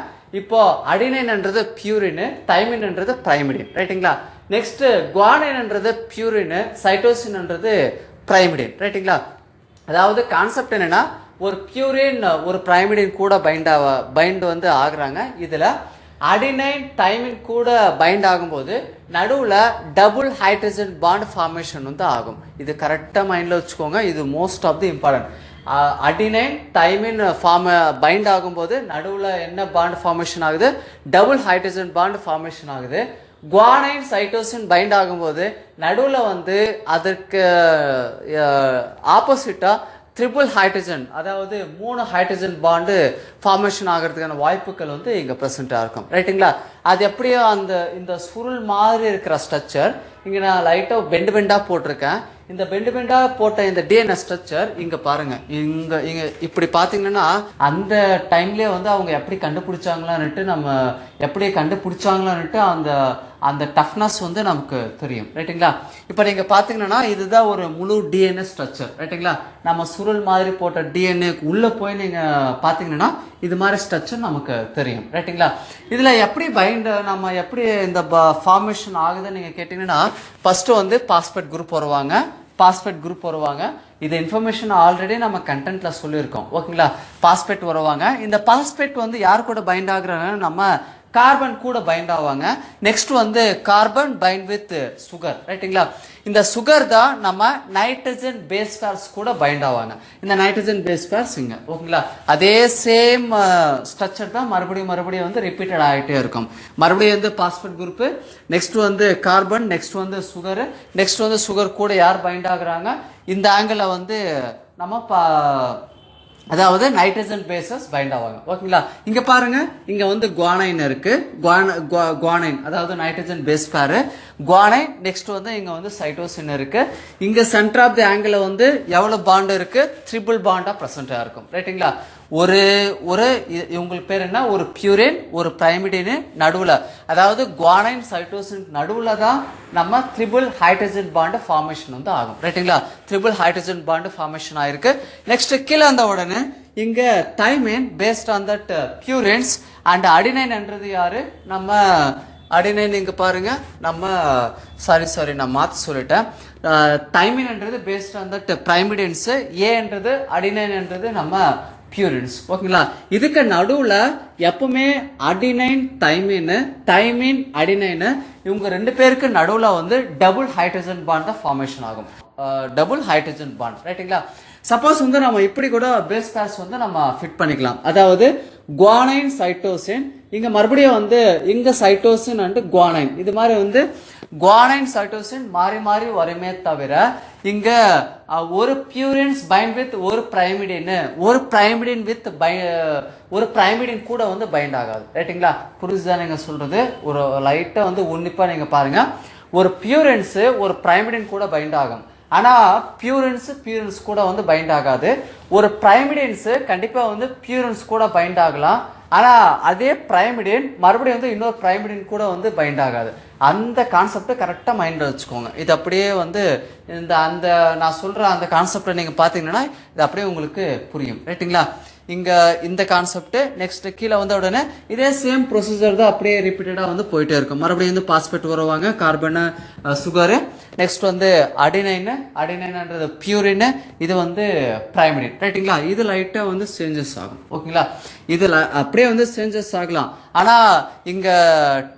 இப்போ அடினைன்ன்றது பியூரின், தைமின்ன்றது பிரைமிடின் ரைட்டுங்களா. நெக்ஸ்ட் குவானைன்ன்றது பியூரின், சைட்டோசின்ன்றது பிரைமிடின் ரைட்டுங்களா. அதாவது கான்செப்ட் என்னன்னா ஒரு பியூரின் ஒரு பிரைமிடின் கூட பைண்ட் வந்து ஆகுறாங்க. இதுல அடினைன் தைமின் கூட பைண்ட் ஆகும்போது நடுவுல டபுள் ஹைட்ரஜன் பாண்ட் ஃபார்மேஷன் வந்து ஆகும். இது கரெக்டா மைண்ட்ல வச்சுக்கோங்க, இது most of the important. Adenine thymine bind ஆகும்போது நடுவுல என்ன பாண்ட் ஃபார்மேஷன் ஆகுது, டபுள் ஹைட்ரஜன் பாண்ட் ஃபார்மேஷன் ஆகுது. குவானைன், சைட்டோசின் பைண்ட் ஆகும்போது நடுவுல வந்து அதற்கு ஆப்போசிட்டா ட்ரிபிள் ஹைட்ரஜன், அதாவது 3 ஹைட்ரஜன் பாண்டு ஃபார்மேஷன் ஆகிறதுக்கான வாய்ப்புகள் வந்து இங்க பிரசன்டா இருக்கும் ரைட்டுங்களா. அது எப்படியோ இந்த சுருள் மாதிரி இருக்கிற ஸ்ட்ரக்சர் இங்க நான் லைட்டா பெண்டா போட்டிருக்கேன். இந்த பெண்டா போட்ட இந்த டிஎன்ஏ ஸ்ட்ரக்சர் இங்க பாருங்க, இங்க இங்க இப்படி பாத்தீங்கன்னா அந்த டைம்லயே வந்து அவங்க எப்படி கண்டுபிடிச்சாங்களான்னுட்டு நம்ம எப்படி கண்டுபிடிச்சாங்களான்னுட்டு அந்த அந்த டஃப்னஸ் வந்து நமக்கு தெரியும். ரைட்டுங்களா? இப்போ நீங்க பாத்தீங்கன்னா இதுதான் ஒரு முழு டிஎன்ஏ ஸ்ட்ரக்சர். ரைட்டுங்களா? நம்ம சுருள் மாதிரி போட்ட டிஎன்ஏ உள்ள போய் நீங்க பாத்தீங்கன்னா இது மாதிரி ஸ்ட்ரக்சர் நமக்கு தெரியும். ரைட்டுங்களா? இதுல எப்படி நம்ம எப்படி இந்த ஃபார்மேஷன் ஆகுதுன்னு நீங்க கேட்டீங்கன்னா ஃபர்ஸ்ட் வந்து பாஸ்பேட் குரூப் வருவாங்க. இது இன்ஃபர்மேஷன் ஆல்ரெடி நம்ம கண்டென்ட்ல சொல்லியிருக்கோம். ஓகேங்களா? பாஸ்பேட் வருவாங்க. இந்த பாஸ்பேட் வந்து யார் கூட பைண்ட் ஆகுறாங்க? நம்ம கார்பன் கூட பைண்ட் ஆவாங்க. நெக்ஸ்ட் வந்து கார்பன் பைண்ட் வித் சுகர். ரைட்டுங்களா? இந்த சுகர் தான் நம்ம நைட்ரஜன் பேஸ் பேர்ஸ் கூட பைண்ட் ஆவாங்க. இந்த நைட்ரஜன் பேஸ் பேர்ஸ் இங்க. ஓகேங்களா? அதே சேம் ஸ்ட்ரக்சர் தான் மறுபடியும் வந்து ரிப்பீட்டட் ஆகிட்டே இருக்கும். மறுபடியும் வந்து பாஸ்பேட் குரூப், நெக்ஸ்ட் வந்து கார்பன், நெக்ஸ்ட் வந்து சுகர், நெக்ஸ்ட் வந்து சுகர் கூட யார் பைண்ட் ஆகுறாங்க? இந்த ஆங்கிள் வந்து நம்ம அதாவது நைட்ரஜன் பேசஸ் பைண்ட் ஆவாங்க. ஓகேங்களா? இங்க பாருங்க, இங்க வந்து குவானைன் இருக்கு. குவானைன் அதாவது nitrogen base pair guanine. Next வந்து இங்க வந்து சைட்டோசின் இருக்கு. இங்க சென்டர் ஆஃப் தி ஆங்கிள் வந்து எவ்வளவு பாண்ட் இருக்கு? ட்ரிபிள் பாண்டா பிரசன்டா இருக்கும். ரைட்டுங்களா? ஒரு உங்களுக்கு பேர் என்ன? ஒரு பியூரின் ஒரு பிரைமிடின் நடுவுல, அதாவது குவானைன் சைட்டோசின் நடுவுல தான் நம்ம ட்ரிபிள் ஹைட்ரஜன் பாண்ட் ஃபார்மேஷன் வந்து ஆகும். ரைட்டுங்களா? ட்ரிபிள் ஹைட்ரஜன் பாண்ட் ஃபார்மேஷன் ஆயிருக்கு. நெக்ஸ்ட் கீழே வந்த உடனே இங்க thymine paste on that purines and adenine என்றது யாரு? நம்ம அடினைன் இங்க பாருங்க, நம்ம சாரி நான் மாத்தி சொல்லிட்டேன். தைமின் என்றது பேஸ்ட் ஆன் தட் பிரைமிடின்ஸ், ஏன்றது அடினைன் என்றது நம்ம பியூரின்ஸ். ஓகேங்களா? இதுக்கு நடுவுல எப்பவுமே அடினைன் தைமின் அடினைன் இவங்க ரெண்டு பேருக்கு நடுவுல வந்து டபுள் ஹைட்ரஜன் பாண்ட் தான் ஃபார்மேஷன் ஆகும். Double hydrogen bond. ரைட்டுங்களா? சப்போஸ் வந்து நம்ம இப்படி கூட பேஸ் பேர்ஸ் வந்து நம்ம ஃபிட் பண்ணிக்கலாம். அதாவது குவானைன் சைட்டோசின், இங்க மறுபடியும் வந்து இங்க சைட்டோசின் அண்ட் குவானைன், இது மாதிரி வந்து குவானைன் சைட்டோசின் மாறி வருமே தவிர இங்க ஒரு பியூரின்ஸ் பைண்ட் வித் ஒரு பிரைமிடின் வித் ஒரு பிரைமிடின் கூட வந்து பைண்ட் ஆகாது. ரைட்டுங்களா? புரிஞ்சுதான் நீங்க சொல்றது? ஒரு லைட்டா வந்து உன்னிப்பா நீங்க பாருங்க. ஒரு பியூரின்ஸ் ஒரு பிரைமிடின் கூட பைண்ட் ஆகும். ஆனா பியூரின்ஸ் கூட வந்து பைண்ட் ஆகாது. ஒரு பிரைமிடின்ஸ் கண்டிப்பா வந்து பியூரின்ஸ் கூட பைண்ட் ஆகலாம். ஆனா அதே பிரைமிடின் மறுபடியும் வந்து இன்னொரு பிரைமிடின் கூட வந்து பைண்ட் ஆகாது. அந்த கான்செப்ட் கரெக்டா மைண்ட்ல வச்சுக்கோங்க. இது அப்படியே வந்து அந்த நான் சொல்ற அந்த கான்செப்ட் நீங்க பாத்தீங்கன்னா இது அப்படியே உங்களுக்கு புரியும். ரைட்டுங்களா? இங்க இந்த கான்செப்ட். நெக்ஸ்ட் கீழே வந்த உடனே இதே சேம் ப்ரொசீஜர் தான் அப்படியே ரிப்பீட்டடா வந்து போயிட்டே இருக்கும். மறுபடியும் வந்து பாஸ்பேட் வருவாங்க, கார்பன் சுகர், நெக்ஸ்ட் வந்து அடினைன்ன்றது பியூரின், இது வந்து பிரைமிடின். ரைட்டுங்களா? இது லைட்டா வந்து சேஞ்சஸ் ஆகும். ஓகேங்களா? இதுல அப்படியே வந்து சேஞ்சஸ் ஆகலாம். ஆனா இங்க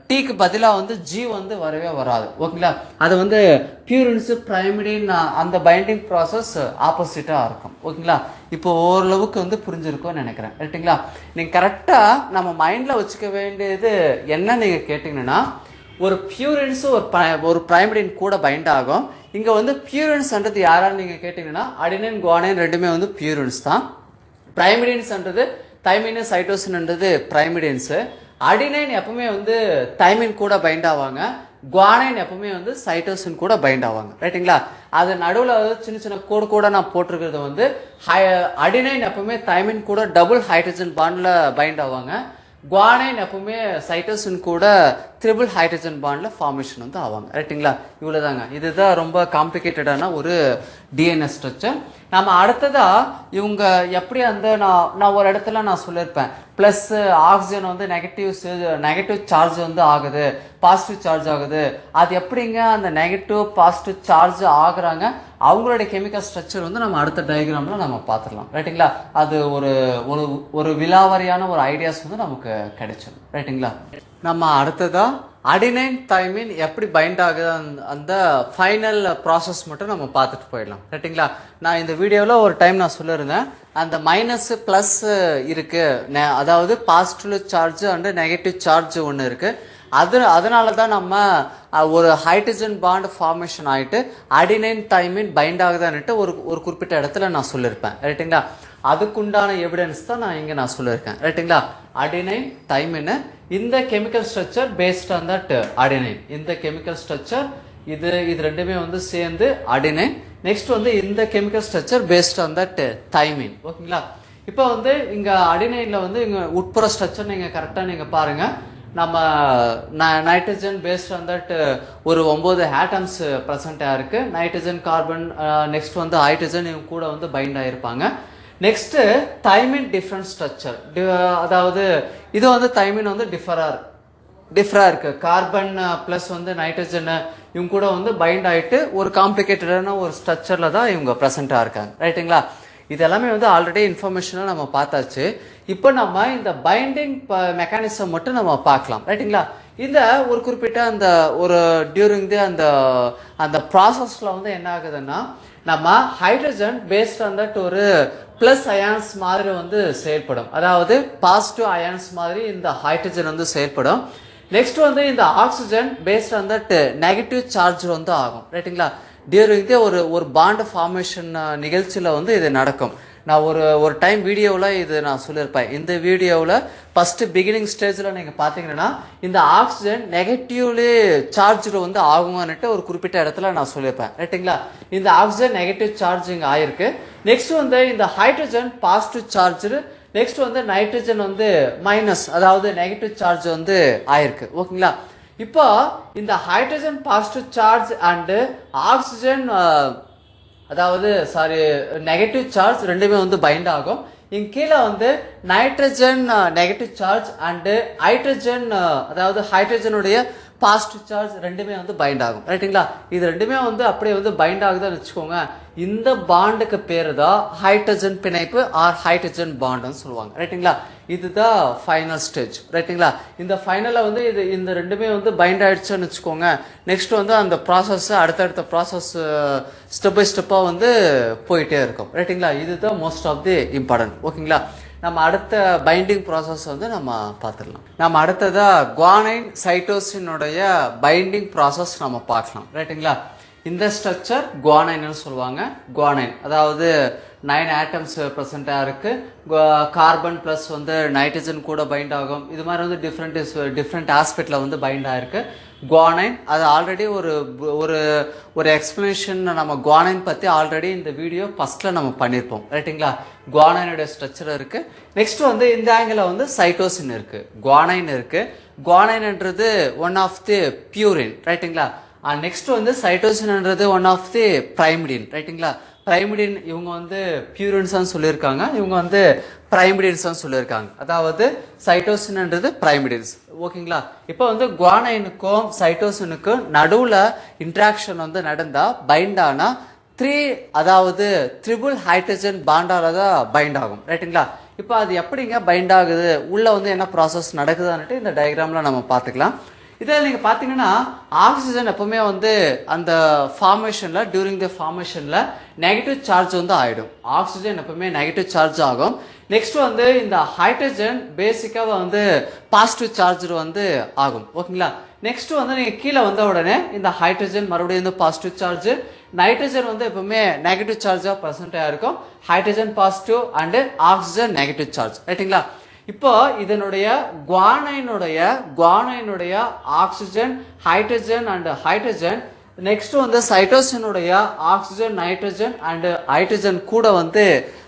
டீக்கு பதிலா வந்து ஜி வந்து வரவே வராது. ஓகேங்களா? அது வந்து பியூரின்ஸ் பிரைமிடின் அந்த பைண்டிங் ப்ராசஸ் ஆப்போசிட்டா இருக்கும். ஓகேங்களா? இப்போ ஓரளவுக்கு வந்து புரிஞ்சிருக்கும்னு நினைக்கிறேன். ரைட்டுங்களா? நீங்க கரெக்டா நம்ம மைண்ட்ல வச்சுக்க வேண்டியது என்ன நீங்க கேட்டீங்கன்னா, ஒரு பியூரின்ஸ் ஒரு பிரைமிடின் கூட பைண்ட் ஆகும். இங்க வந்து பியூரின்ஸ்ன்றது யாரான்னு நீங்க கேட்டீங்கன்னா அடினைன் குவானைன் ரெண்டுமே வந்து பியூரின்ஸ் தான். பிரைமிடின்ஸ்ன்றது தைமின் சைட்டோசின்ன்றது பிரைமிடின்ஸ். அடினைன் எப்பவுமே வந்து தைமின் கூட பைண்ட் ஆவாங்க. குவானைன் எப்பவுமே வந்து சைட்டோசின் கூட பைண்ட் ஆவாங்க. ரைட்டுங்களா? அது நடுவுல சின்ன கோடு கூட நான் போட்டிருக்கிறது வந்து அடினைன் எப்பவுமே தைமின் கூட டபுள் ஹைட்ரஜன் பாண்ட்ல பைண்ட் ஆவாங்க. குவானைன் எப்பவுமே சைட்டோசின் கூட ட்ரிபிள் ஹைட்ரஜன் பாண்ட்ல ஃபார்மேஷன் வந்து ஆவாங்க. ரைட்டுங்களா? இவ்வளவுதாங்க. இதுதான் ரொம்ப காம்ப்ளிகேட்டடான ஒரு டிஎன்ஏ ஸ்ட்ரக்சர். நம்ம அடுத்ததா இவங்க எப்படி அந்த நான் ஒரு இடத்துல நான் சொல்லியிருப்பேன், பிளஸ் ஆக்சிஜன் வந்து நெகட்டிவ் சார்ஜ் வந்து ஆகுது, பாசிட்டிவ் சார்ஜ் ஆகுது. அது எப்படிங்க அந்த நெகட்டிவ் பாசிட்டிவ் சார்ஜ் ஆகுறாங்க? அவங்களுடைய கெமிக்கல் ஸ்ட்ரக்சர் வந்து நம்ம அடுத்த டயக்ராம்ல நம்ம பார்த்துடலாம். ரைட்டுங்களா? அது ஒரு விலாவாரியான ஒரு ஐடியாஸ் வந்து நமக்கு கிடைச்சிடும். ரைட்டுங்களா? நம்ம அடுத்ததா அடினைன் தைமின் எப்படி பைண்ட் ஆகுது அந்த ஃபைனல் ப்ராசஸ் மட்டும் நம்ம பார்த்துட்டு போயிடலாம். ரைட்டுங்களா? நான் இந்த வீடியோவில் ஒரு டைம் நான் சொல்லியிருந்தேன், அந்த மைனஸ் பிளஸ் இருக்கு, அதாவது positive charge and negative charge ஒன்று இருக்கு. அதனால தான் நம்ம ஒரு ஹைட்ரஜன் பாண்ட் ஃபார்மேஷன் ஆயிட்டு அடினைன் தைமின் பைண்ட் ஆகுதான்னுட்டு ஒரு குறிப்பிட்ட இடத்துல நான் சொல்லியிருப்பேன். ரைட்டுங்களா? அதுக்குண்டான எவிடன்ஸ் தான் நான் சொல்லியிருக்கேன். ரைட்டுங்களா? அடினைன் தைமின் இந்த chemical structure paste on that adenine. இந்த கெமிக்கல் ஸ்ட்ரக்சர் இது ரெண்டுமே வந்து சேர்ந்து அடினைன். நெக்ஸ்ட் வந்து இந்த chemical structure paste on that thymine. ஓகேங்களா? இப்போ வந்து இங்க அடினைன்ல வந்து இங்க உட்புற ஸ்ட்ரக்சர் நீங்க கரெக்டா நீங்க பாருங்க. நம்ம நைட்ரஜன் பேஸ்ட் ஆன் தட் ஒரு 9 ஆட்டம்ஸ் பிரசன்ட் ஆயிருக்கு. நைட்ரஜன், கார்பன், நெக்ஸ்ட் வந்து ஹைட்ரஜன் இவங்க கூட வந்து பைண்ட் ஆயிருப்பாங்க. நெக்ஸ்ட் தைமின் டிஃபரண்ட் ஸ்ட்ரக்சர், அதாவது இது வந்து தைமின் வந்து டிஃபரா இருக்கு. கார்பன் பிளஸ் வந்து நைட்ரஜன் இவங்க கூட வந்து பைண்ட் ஆயிட்டு ஒரு காம்ப்ளிகேட்டடான ஒரு ஸ்ட்ரக்சர்ல தான் இவங்க பிரசன்டா இருக்காங்க. ரைட்டுங்களா? இது எல்லாமே வந்து ஆல்ரெடி இன்ஃபர்மேஷனா நம்ம பார்த்தாச்சு. இப்போ நம்ம இந்த பைண்டிங் மெக்கானிசம் மட்டும் நம்ம பார்க்கலாம். ரைட்டுங்களா? இந்த ஒரு குறிப்பிட்ட அந்த ஒரு டியூரிங் தி அந்த ப்ராசஸ்ல வந்து என்ன ஆகுதுன்னா, நம்ம ஹைட்ரஜன் பேஸ்ட் ஆன் தட் ஒரு பிளஸ் அயான்ஸ் மாதிரி வந்து செயல்படும். அதாவது பாசிட்டிவ் அயான்ஸ் மாதிரி இந்த ஹைட்ரஜன் வந்து செயல்படும். நெக்ஸ்ட் வந்து இந்த oxygen paste on that negative charge வந்து ஆகும். ரைட்டுங்களா? டியூரிங் ஒரு பாண்ட் ஃபார்மேஷன் நிகழ்ச்சியில் வந்து இது நடக்கும். நான் ஒரு டைம் வீடியோவில் இது நான் சொல்லியிருப்பேன். இந்த வீடியோவில் ஃபர்ஸ்ட் பிகினிங் ஸ்டேஜில் நீங்கள் பார்த்தீங்கன்னா இந்த ஆக்சிஜன் நெகட்டிவ்லி சார்ஜ் வந்து ஆகுமான்னுட்டு ஒரு குறிப்பிட்ட இடத்துல நான் சொல்லியிருப்பேன். ரைட்டுங்களா? இந்த ஆக்சிஜன் நெகட்டிவ் சார்ஜ் இங்கே ஆயிருக்கு. நெக்ஸ்ட் வந்து இந்த ஹைட்ரஜன் பாசிட்டிவ் சார்ஜ், நெக்ஸ்ட் வந்து நைட்ரஜன் வந்து மைனஸ், அதாவது நெகட்டிவ் சார்ஜ் வந்து ஆயிருக்கு. ஓகேங்களா? இப்போ இந்த hydrogen positive charge and oxygen அதாவது நெகட்டிவ் சார்ஜ் ரெண்டுமே வந்து பைண்ட் ஆகும். இங்க கீழே வந்து nitrogen negative charge and hydrogen அதாவது ஹைட்ரஜனுடைய பாசிட்டிவ் சார்ஜ் ரெண்டுமே வந்து பைண்ட் ஆகும். ரைட்டுங்களா? இது ரெண்டுமே வந்து அப்படியே வந்து பைண்ட் ஆகுதுன்னு வச்சுக்கோங்க. இந்த பாண்டுக்கு பேரு தான் ஹைட்ரஜன் பிணைப்பு ஆர் ஹைட்ரஜன் பாண்டுன்னு சொல்லுவாங்க. ரைட்டுங்களா? இதுதான் ஃபைனல் ஸ்டேஜ். ரைட்டுங்களா? இந்த ஃபைனல்ல வந்து இந்த ரெண்டுமே வந்து பைண்ட் ஆயிடுச்சுன்னு வச்சுக்கோங்க. நெக்ஸ்ட் வந்து அந்த ப்ராசஸ் அடுத்தடுத்த ப்ராசஸ் ஸ்டெப் பை ஸ்டெப்பா வந்து போயிட்டே இருக்கும். ரைட்டுங்களா? இதுதான் மோஸ்ட் ஆஃப் தி இம்பார்ட்டன்ட். ஓகேங்களா? நம்ம அடுத்த பைண்டிங் ப்ராசஸ் வந்து நம்ம பார்த்துடலாம். நம்ம அடுத்ததா குவானைன் சைட்டோசினுடைய பைண்டிங் ப்ராசஸ் நம்ம பார்க்கலாம். ரைட்டுங்களா? இந்த ஸ்ட்ரக்சர் குவானைன்னு சொல்லுவாங்க. குவானைன் அதாவது 9 ஆட்டம்ஸ் பிரசண்டா இருக்கு. கார்பன் பிளஸ் வந்து நைட்ரஜன் கூட பைண்ட் ஆகும். இது மாதிரி வந்து டிஃப்ரெண்ட் ஆஸ்பெக்ட்ல வந்து பைண்ட் ஆயிருக்கு. குவானைன் அது ஆல்ரெடி ஒரு எக்ஸ்பிளனேஷன் நம்ம குவானைன் பத்தி ஆல்ரெடி இந்த வீடியோ ஃபர்ஸ்ட்ல நம்ம பண்ணியிருப்போம். ரைட்டுங்களா? குவானைனுடைய ஸ்ட்ரக்சர் இருக்கு. நெக்ஸ்ட் வந்து இந்த ஆங்கிள் வந்து சைட்டோசின் இருக்கு, குவானைன் இருக்கு. குவானைன்ன்றது ஒன் ஆஃப் தி பியூரின். ரைட்டுங்களா? நெக்ஸ்ட் வந்து சைட்டோசின்ன்றது ஒன் ஆஃப் தி பிரைமிடின். ரைட்டுங்களா? பிரைமிடின் இவங்க வந்து பியூரின்ஸ் சொல்லியிருக்காங்க, இவங்க வந்து பிரைமிடின்ஸ் சொல்லியிருக்காங்க. அதாவது சைட்டோசின்ன்றது பிரைமிடின்ஸ். ஓகேங்களா? இப்போ வந்து குவானைனுக்கும் சைட்டோசினுக்கும் நடுவுல இன்ட்ராக்ஷன் வந்து நடந்தா பைண்ட் ஆனா 3 அதாவது ட்ரிபிள் ஹைட்ரஜன் பாண்டால தான் பைண்ட் ஆகும். ரைட்டுங்களா? இப்போ அது எப்படிங்க பைண்ட் ஆகுது, உள்ள வந்து என்ன ப்ராசஸ் நடக்குதுன்னுட்டு இந்த டயக்ராம்ல நம்ம பார்த்துக்கலாம். இதில் நீங்கள் பார்த்தீங்கன்னா ஆக்சிஜன் எப்பவுமே வந்து அந்த ஃபார்மேஷன்ல டியூரிங் த ஃபார்மேஷன்ல நெகட்டிவ் சார்ஜ் வந்து ஆயிடும். ஆக்சிஜன் எப்பவுமே நெகட்டிவ் சார்ஜ் ஆகும். நெக்ஸ்ட் வந்து இந்த ஹைட்ரஜன் பேசிக்காக வந்து பாசிட்டிவ் சார்ஜ் வந்து ஆகும். ஓகேங்களா? நெக்ஸ்ட் வந்து நீங்க கீழே வந்த உடனே இந்த ஹைட்ரஜன் மறுபடியும் வந்து பாசிட்டிவ் சார்ஜ், நைட்ரஜன் வந்து எப்பவுமே நெகட்டிவ் சார்ஜா பிரசன்ட் ஆயிருக்கும். Hydrogen positive and oxygen negative charge. ரைட்டுங்களா? இப்போ இதனுடைய குவானைனுடைய oxygen, hydrogen and hydrogen, next வந்து சைட்டோசினுடைய ஆக்சிஜன், நைட்ரஜன் அண்ட் ஹைட்ரஜன் கூட வந்து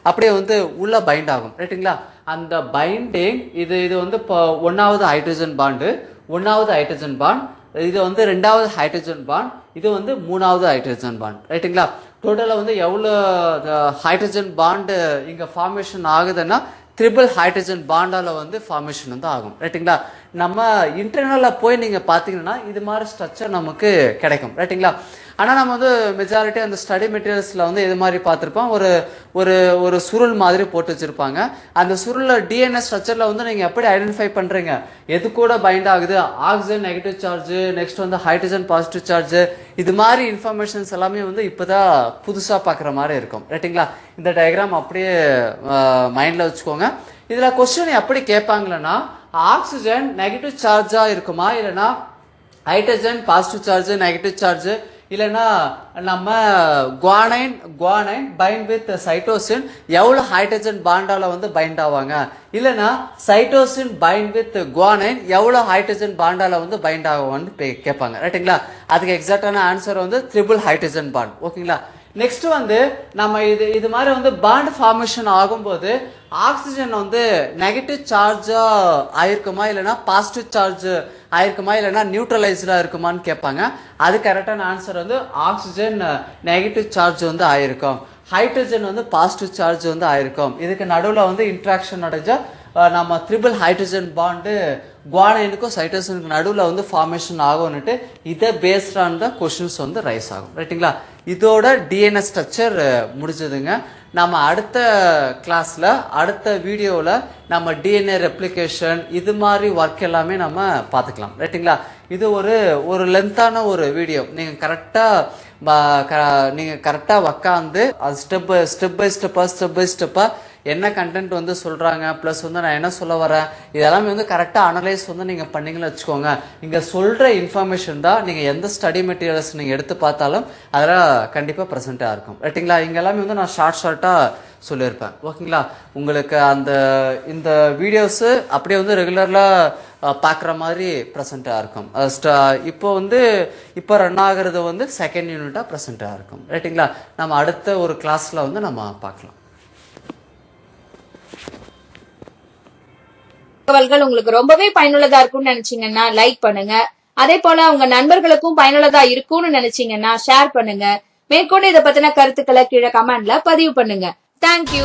அப்படியே வந்து உள்ள பைண்ட் ஆகும். ரைட்டுங்களா? அந்த பைண்டிங் இது வந்து இப்போ 1வது ஹைட்ரஜன் பாண்டு, 1வது ஹைட்ரஜன் பாண்ட், இது வந்து 2வது ஹைட்ரஜன் பாண்ட், இது வந்து 3வது ஹைட்ரஜன் பாண்ட். ரைட்டுங்களா? டோட்டலா வந்து எவ்வளவு ஹைட்ரஜன் பாண்டு இங்க ஃபார்மேஷன் ஆகுதுன்னா ட்ரிபிள் ஹைட்ரஜன் பாண்டால வந்து ஃபார்மேஷன் வந்து ஆகும். ரைட்டுங்களா? நம்ம இன்டர்னல்ல போய் நீங்க பாத்தீங்கன்னா இது மாதிரி ஸ்ட்ரக்சர் நமக்கு கிடைக்கும். ரைட்டுங்களா? ஆனா நம்ம வந்து மெஜாரிட்டி அந்த ஸ்டடி மெட்டீரியல்ஸ்ல வந்து இது மாதிரி பார்த்திருப்போம். ஒரு சுருள் மாதிரி போட்டு வச்சிருப்பாங்க. அந்த சுருள்ல டிஎன்ஏ ஸ்ட்ரக்சர்ல வந்து நீங்க எப்படி ஐடென்டிஃபை பண்றீங்க, எது கூட பைண்ட் ஆகுது, ஆக்சிஜன் நெகட்டிவ் சார்ஜ், நெக்ஸ்ட் வந்து ஹைட்ரஜன் பாசிட்டிவ் சார்ஜ், இது மாதிரி இன்ஃபர்மேஷன்ஸ் எல்லாமே வந்து இப்பதான் புதுசா பாக்குற மாதிரி இருக்கும். ரைட்டுங்களா? இந்த டயக்ராம் அப்படியே மைண்ட்ல வச்சுக்கோங்க. இதுல கொஸ்டின் எப்படி கேட்பாங்கன்னா, ஆக்சிஜன் நெகட்டிவ் சார்ஜா இருக்குமா, இல்லைன்னா hydrogen positive charge negative charge, இல்லைன்னா நம்ம குவானைன் பைண்ட் வித் சைட்டோசின் எவ்வளவு ஹைட்ரஜன் பாண்டால வந்து பைண்ட் ஆவாங்க, இல்லைன்னா சைட்டோசின் பைண்ட் வித் குவானைன் எவ்வளவு ஹைட்ரஜன் பாண்டால வந்து பைண்ட் ஆகும்னு கேட்பாங்க. ரைட்டுங்களா? அதுக்கு எக்ஸாக்டான ஆன்சர் வந்து ட்ரிபிள் ஹைட்ரஜன் பாண்ட். ஓகேங்களா? நெக்ஸ்ட் வந்து நம்ம இது மாதிரி வந்து பாண்ட் ஃபார்மேஷன் ஆகும்போது ஆக்சிஜன் வந்து நெகட்டிவ் சார்ஜா ஆயிருக்குமா இல்லைன்னா பாசிட்டிவ் சார்ஜ் ஆயிருக்குமா இல்லைன்னா நியூட்ரலைஸ்டா இருக்குமான்னு கேட்பாங்க. அது கரெக்டான ஆன்சர் வந்து ஆக்சிஜன் நெகட்டிவ் சார்ஜ் வந்து ஆயிருக்கும், ஹைட்ரஜன் வந்து பாசிட்டிவ் சார்ஜ் வந்து ஆயிருக்கும். இதுக்கு நடுவில் வந்து இன்ட்ராக்ஷன் அடைஞ்சா நம்ம ட்ரிபிள் ஹைட்ரஜன் பாண்டு குவானைனுக்கும் சைட்டோசினுக்கும் நடுவில் வந்து ஃபார்மேஷன் ஆகும்னுட்டு இதை பேஸ்ட் ஆன் த கொஷின்ஸ் வந்து ரைஸ் ஆகும். ரைட்டுங்களா? இதோட டிஎன்ஏ ஸ்ட்ரக்சர் முடிஞ்சதுங்க. நம்ம அடுத்த கிளாஸ்ல அடுத்த வீடியோவில் நம்ம டிஎன்ஏ ரெப்ளிகேஷன் இது மாதிரி ஒர்க் எல்லாமே நம்ம பார்த்துக்கலாம். ரைட்டுங்களா? இது ஒரு லென்த்தான ஒரு வீடியோ. நீங்கள் கரெக்டாக உக்காந்து அது ஸ்டெப் பை ஸ்டெப்பாக என்ன கண்டென்ட் வந்து சொல்றாங்க, பிளஸ் வந்து நான் என்ன சொல்ல வரேன், இதெல்லாமே வந்து கரெக்டாக அனலைஸ் வந்து நீங்க பண்ணீங்கன்னு வச்சுக்கோங்க. இங்க சொல்ற இன்ஃபர்மேஷன் தான் நீங்க எந்த ஸ்டடி மெட்டீரியல்ஸ் நீங்க எடுத்து பார்த்தாலும் அதெல்லாம் கண்டிப்பா ப்ரெசென்டா இருக்கும். ரைட்டுங்களா? இங்க எல்லாமே வந்து நான் ஷார்ட்டா சொல்லியிருப்பேன். ஓகேங்களா? உங்களுக்கு இந்த வீடியோஸ் அப்படியே வந்து ரெகுலர்லா பார்க்குற மாதிரி ப்ரெசென்ட்டாக இருக்கும். இப்போ ரன் ஆகுறது வந்து செகண்ட் யூனிட்டாக ப்ரெசென்ட்டாக இருக்கும். ரைட்டுங்களா? நம்ம அடுத்த ஒரு கிளாஸில் வந்து நம்ம பார்க்கலாம். தகவல்கள் உங்களுக்கு ரொம்பவே பயனுள்ளதா இருக்கும்னு நினைச்சீங்கன்னா லைக் பண்ணுங்க. அதே போல உங்க நண்பர்களுக்கும் பயனுள்ளதா இருக்கும்னு நினைச்சீங்கன்னா ஷேர் பண்ணுங்க. மேற்கொண்டு இதை பத்தின கருத்துக்களை கீழே கமெண்ட்ல பதிவு பண்ணுங்க. தேங்க்யூ.